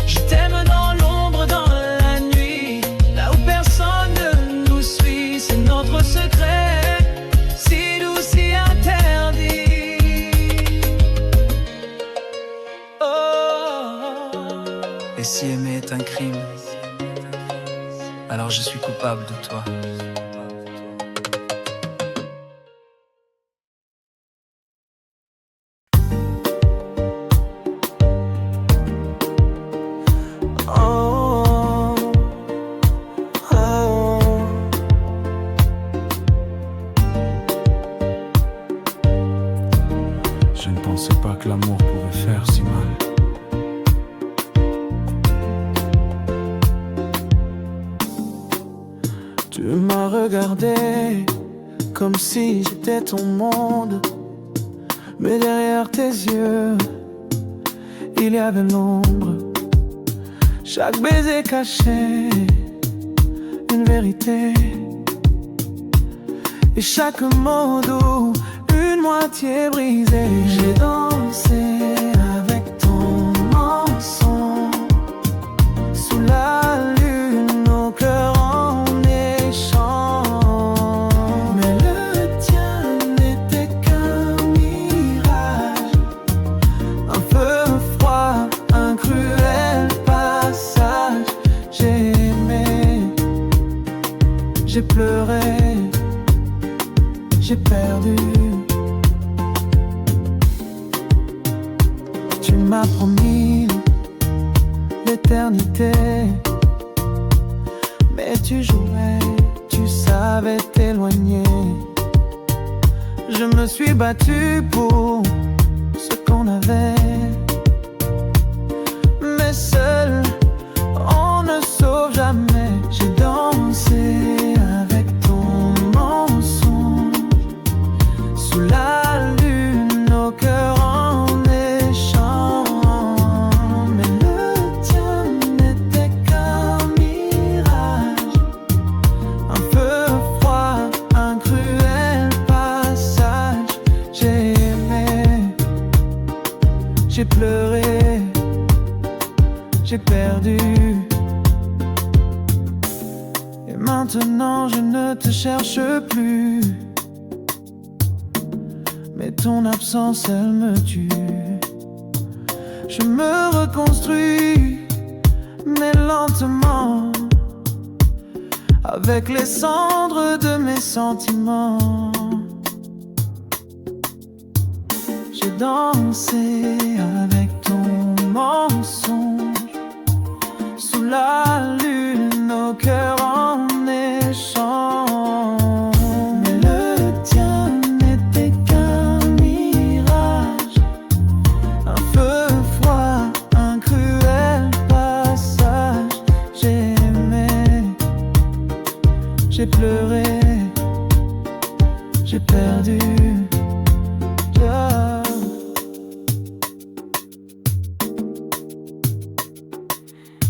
Je t'aime dans l'ombre, dans la nuit, là où personne ne nous suit. C'est notre secret, si doux, si interdit. Oh. Et si aimer est un crime, alors je suis coupable de toi. Oh, oh. Je ne pensais pas que l'amour pouvait faire si mal. Tu m'as regardé comme si j'étais ton monde, mais derrière tes yeux, il y avait l'ombre. Chaque baiser cachait une vérité, et chaque mot doux, une moitié brisée. J'ai dansé avec ton mensonge, sous la lune, nos cœurs en échange. Mais le tien n'était qu'un mirage, un feu froid, un cruel passage. J'ai aimé, j'ai pleuré, j'ai perdu. Tu m'as promis l'éternité, mais tu jouais, tu savais t'éloigner. Je me suis battu pour ce qu'on avait, mais seul on ne sauve jamais. J'ai dansé avec ton mensonge, sous la lune, nos cœurs en échange. Mais le tien n'était qu'un mirage, un feu froid, un cruel passage. J'ai aimé, j'ai pleuré, j'ai perdu. Et maintenant je ne te cherche plus, mais ton absence elle me tue. Je me reconstruis, mais lentement, avec les cendres de mes sentiments. J'ai dansé avec ton mensonge, sous la lune, nos cœurs en échange. Mais le tien n'était qu'un mirage, un feu froid, un cruel passage. J'ai aimé, j'ai pleuré, j'ai perdu.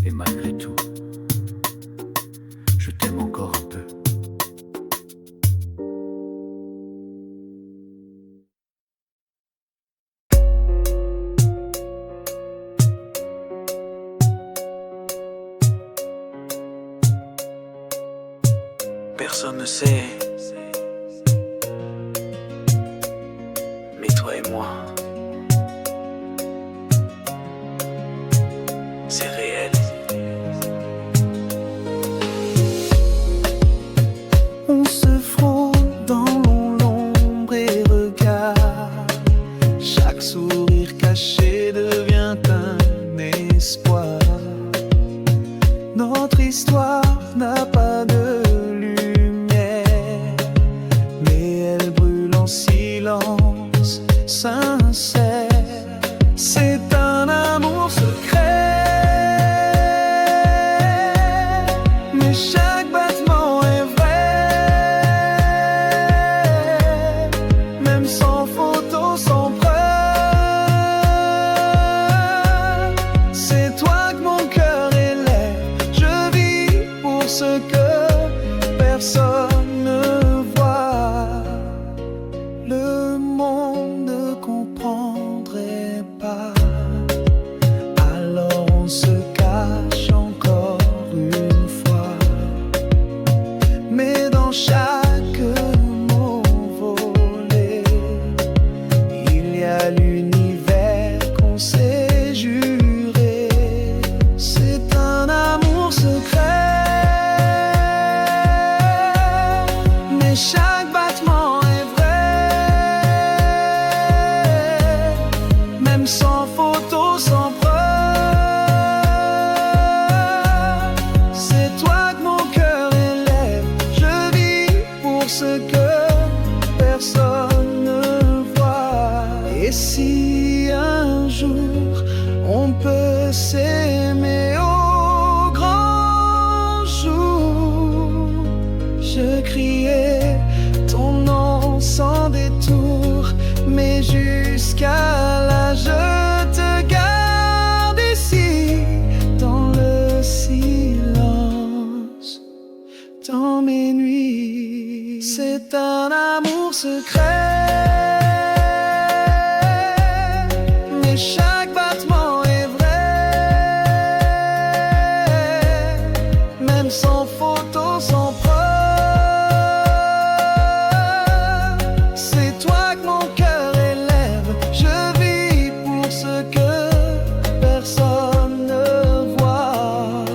Et malgré tout, je t'aime encore un peu. Personne ne sait, mais toi et moi, c'est réel. On se frôle dans l'ombre et regarde. Chaque sourire caché devient un espoir. Notre histoire n'a pas de lumière, mais elle brûle en silence sincère. C'est un amour secret, mais chaque battement est vrai. Même sans photo, sans preuve, c'est toi que mon cœur élève. Je vis pour ce que personne ne voit. Le monde ne comprendrait pas, alors on se cache encore une fois. Mais dans chaque mot volé, il y a l'univers qu'on s'est juré. C'est un amour secret, mais chaque battement est vrai. Même sans photo, sans preuve, c'est toi que mon cœur élève. Je vis pour ce que personne ne voit. Et si un jour on peut s'aimer au grand jour, je criais ton nom sans détour, mais jusqu'à là je te garde ici, dans le silence, dans mes nuits. C'est un amour secret, mais chaque battement est vrai. Même sans photo, sans preuve, c'est toi que mon cœur élève. Je vis pour ce que personne ne voit.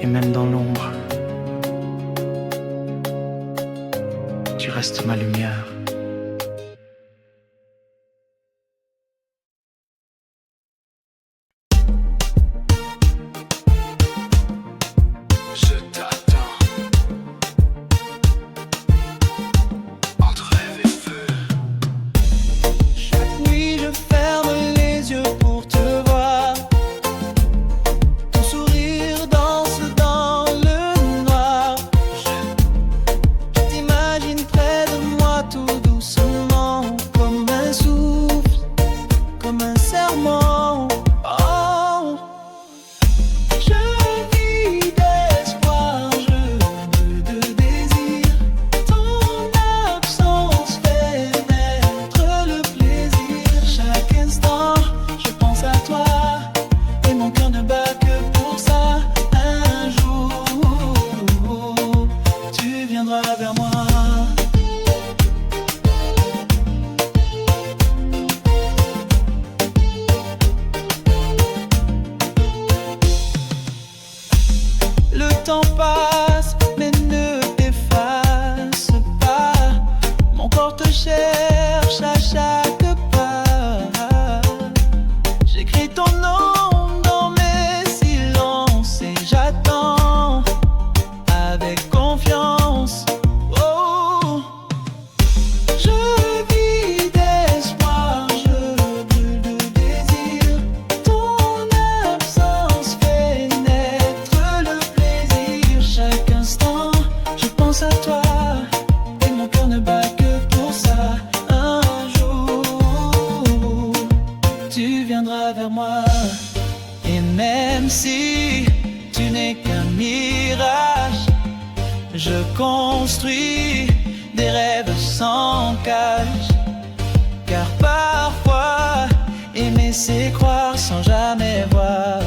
Et même dans l'ombre, tu restes ma lumière. Je t'attends entre rêve et feu. Chaque nuit je ferme les yeux pour te voir. Ton sourire danse dans le noir. Je t'imagine près de moi tout doucement, comme un souffle, comme un serment. Oh, je vis d'espoir, je brûle de désir. Ton absence fait naître le plaisir. Chaque instant, je pense à toi, et mon cœur ne bat que pour ça. Un jour, tu viendras vers moi. Le temps passe, mais ne t'efface pas. Mon corps te cherche à chaque pas. J'écris ton nom dans mes silences et j'attends avec confiance. Oh, je vis d'espoir, je brûle de désir. Ton absence fait naître le plaisir. Chaque instant, je pense à toi, et mon cœur ne bat que pour ça. Un jour, tu viendras vers moi. Et même si tu n'es qu'un mirage, je construis des rêves sans cage. Car parfois, aimer c'est croire sans jamais voir,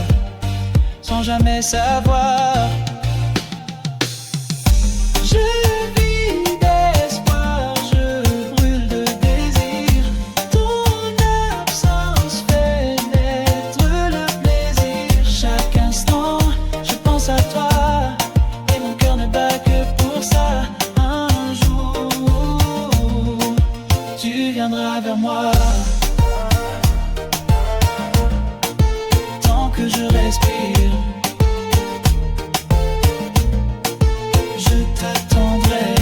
sans jamais savoir. Je vis d'espoir, je brûle de désir. Ton absence fait naître le plaisir. Chaque instant, je pense à toi, et mon cœur ne bat que pour ça. Un jour, tu viendras vers moi. Tant que je respire, je t'attendrai.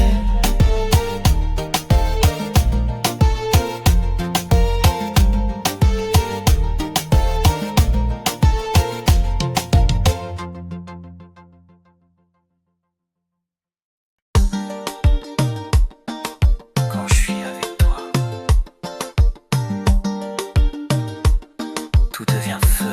Quand je suis avec toi, tout devient feu.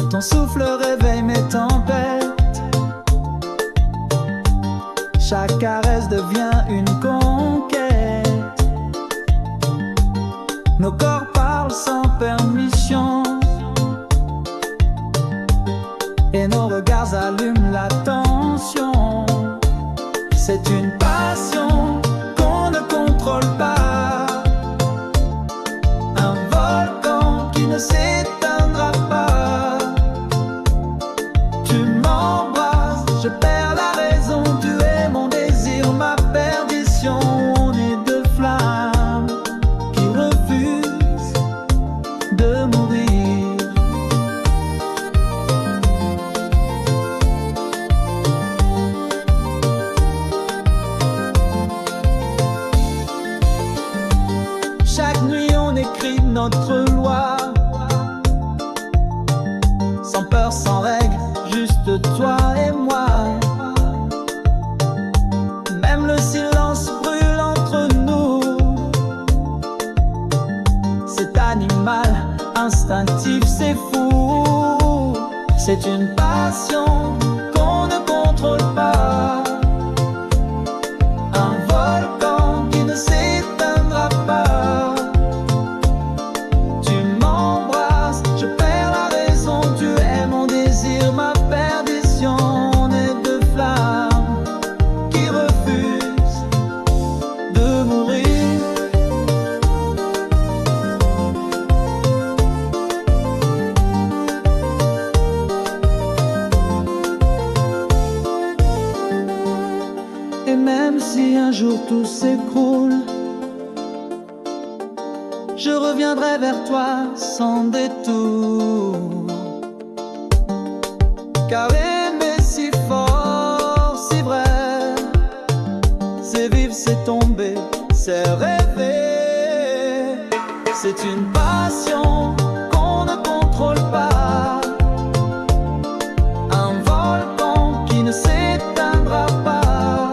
Ton souffle réveille mes tempêtes. Chaque caresse devient une conquête. Nos corps parlent sans permission, et nos regards allument la tension. C'est une passion qu'on ne contrôle pas, un volcan qui ne s'éteindra pas. Tu m'embrasses, je perds la raison. Tu es mon désir, ma perdition. On est deux flammes qui refusent de mourir. Chaque nuit on écrit notre loi, sans peur, sans règle, juste toi et moi. Même le silence brûle entre nous. C'est animal, instinctif, c'est fou. C'est une passion qu'on ne contrôle pas, un volcan qui ne s'éteindra pas. Tu m'embrasses, je perds la raison. Tu es mon désir, ma perdition. On est deux flammes qui refusent de mourir. Et même si un jour tout s'écroule, je reviendrai vers toi sans détour. Car aimer si fort, si vrai, c'est vivre, c'est tomber, c'est rêver. C'est une passion qu'on ne contrôle pas, un volcan qui ne s'éteindra pas.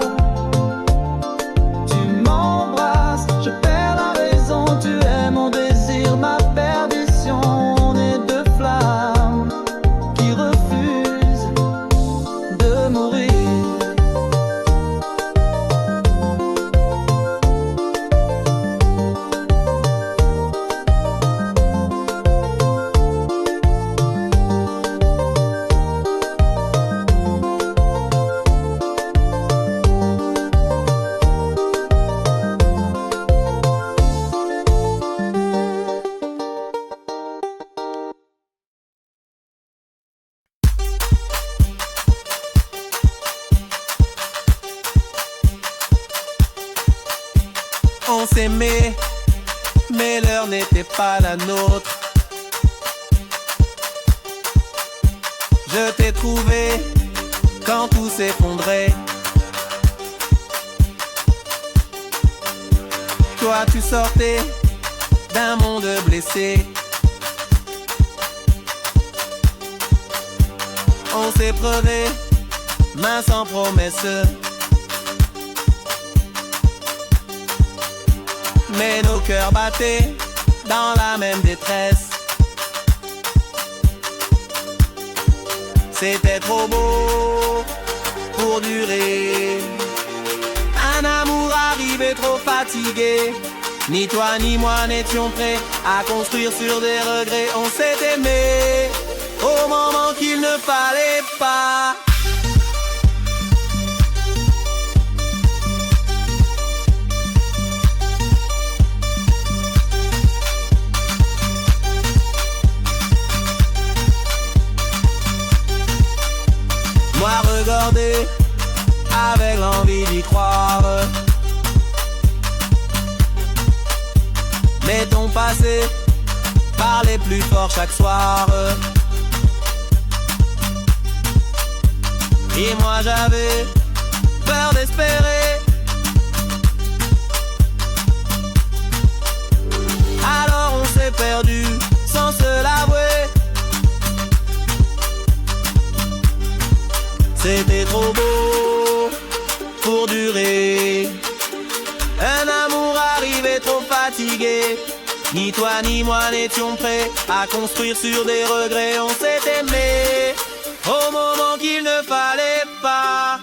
Tu m'embrasses, je perds la raison. Tu es mon désir, ma perdition. On est deux flammes qui refusent de mourir. On s'aimait, mais l'heure n'était pas la nôtre. Je t'ai trouvé quand tout s'effondrait. Toi tu sortais d'un monde blessé. On s'est prevé, main sans promesse. Mais nos cœurs battaient dans la même détresse. C'était trop beau pour durer. Un amour arrivé trop fatigué. Ni toi ni moi n'étions prêts à construire sur des regrets. On s'est aimé au moment qu'il ne fallait pas. Moi regardé avec l'envie d'y croire. Mais ton passé parlait plus fort chaque soir. Et moi j'avais peur d'espérer. Alors on s'est perdu sans se l'avouer. C'était trop beau pour durer. Un amour arrivé trop fatigué. Ni toi ni moi n'étions prêts à construire sur des regrets. On s'est aimé au moment qu'il ne fallait pas.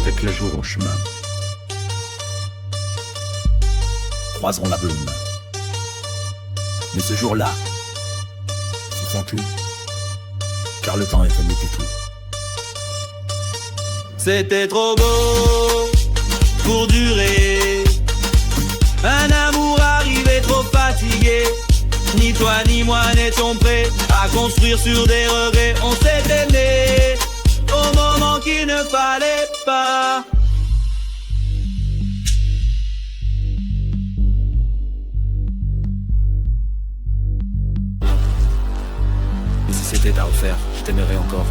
Avec le jour au chemin, croiseront la brume. Mais ce jour-là, ce sont tout, car le temps est venu et tout. C'était trop beau pour durer. Un amour arrivé trop fatigué. Ni toi ni moi n'étions prêts à construire sur des regrets. On s'est aimé au moment qu'il ne fallait pas. Et si c'était à refaire, je t'aimerais encore.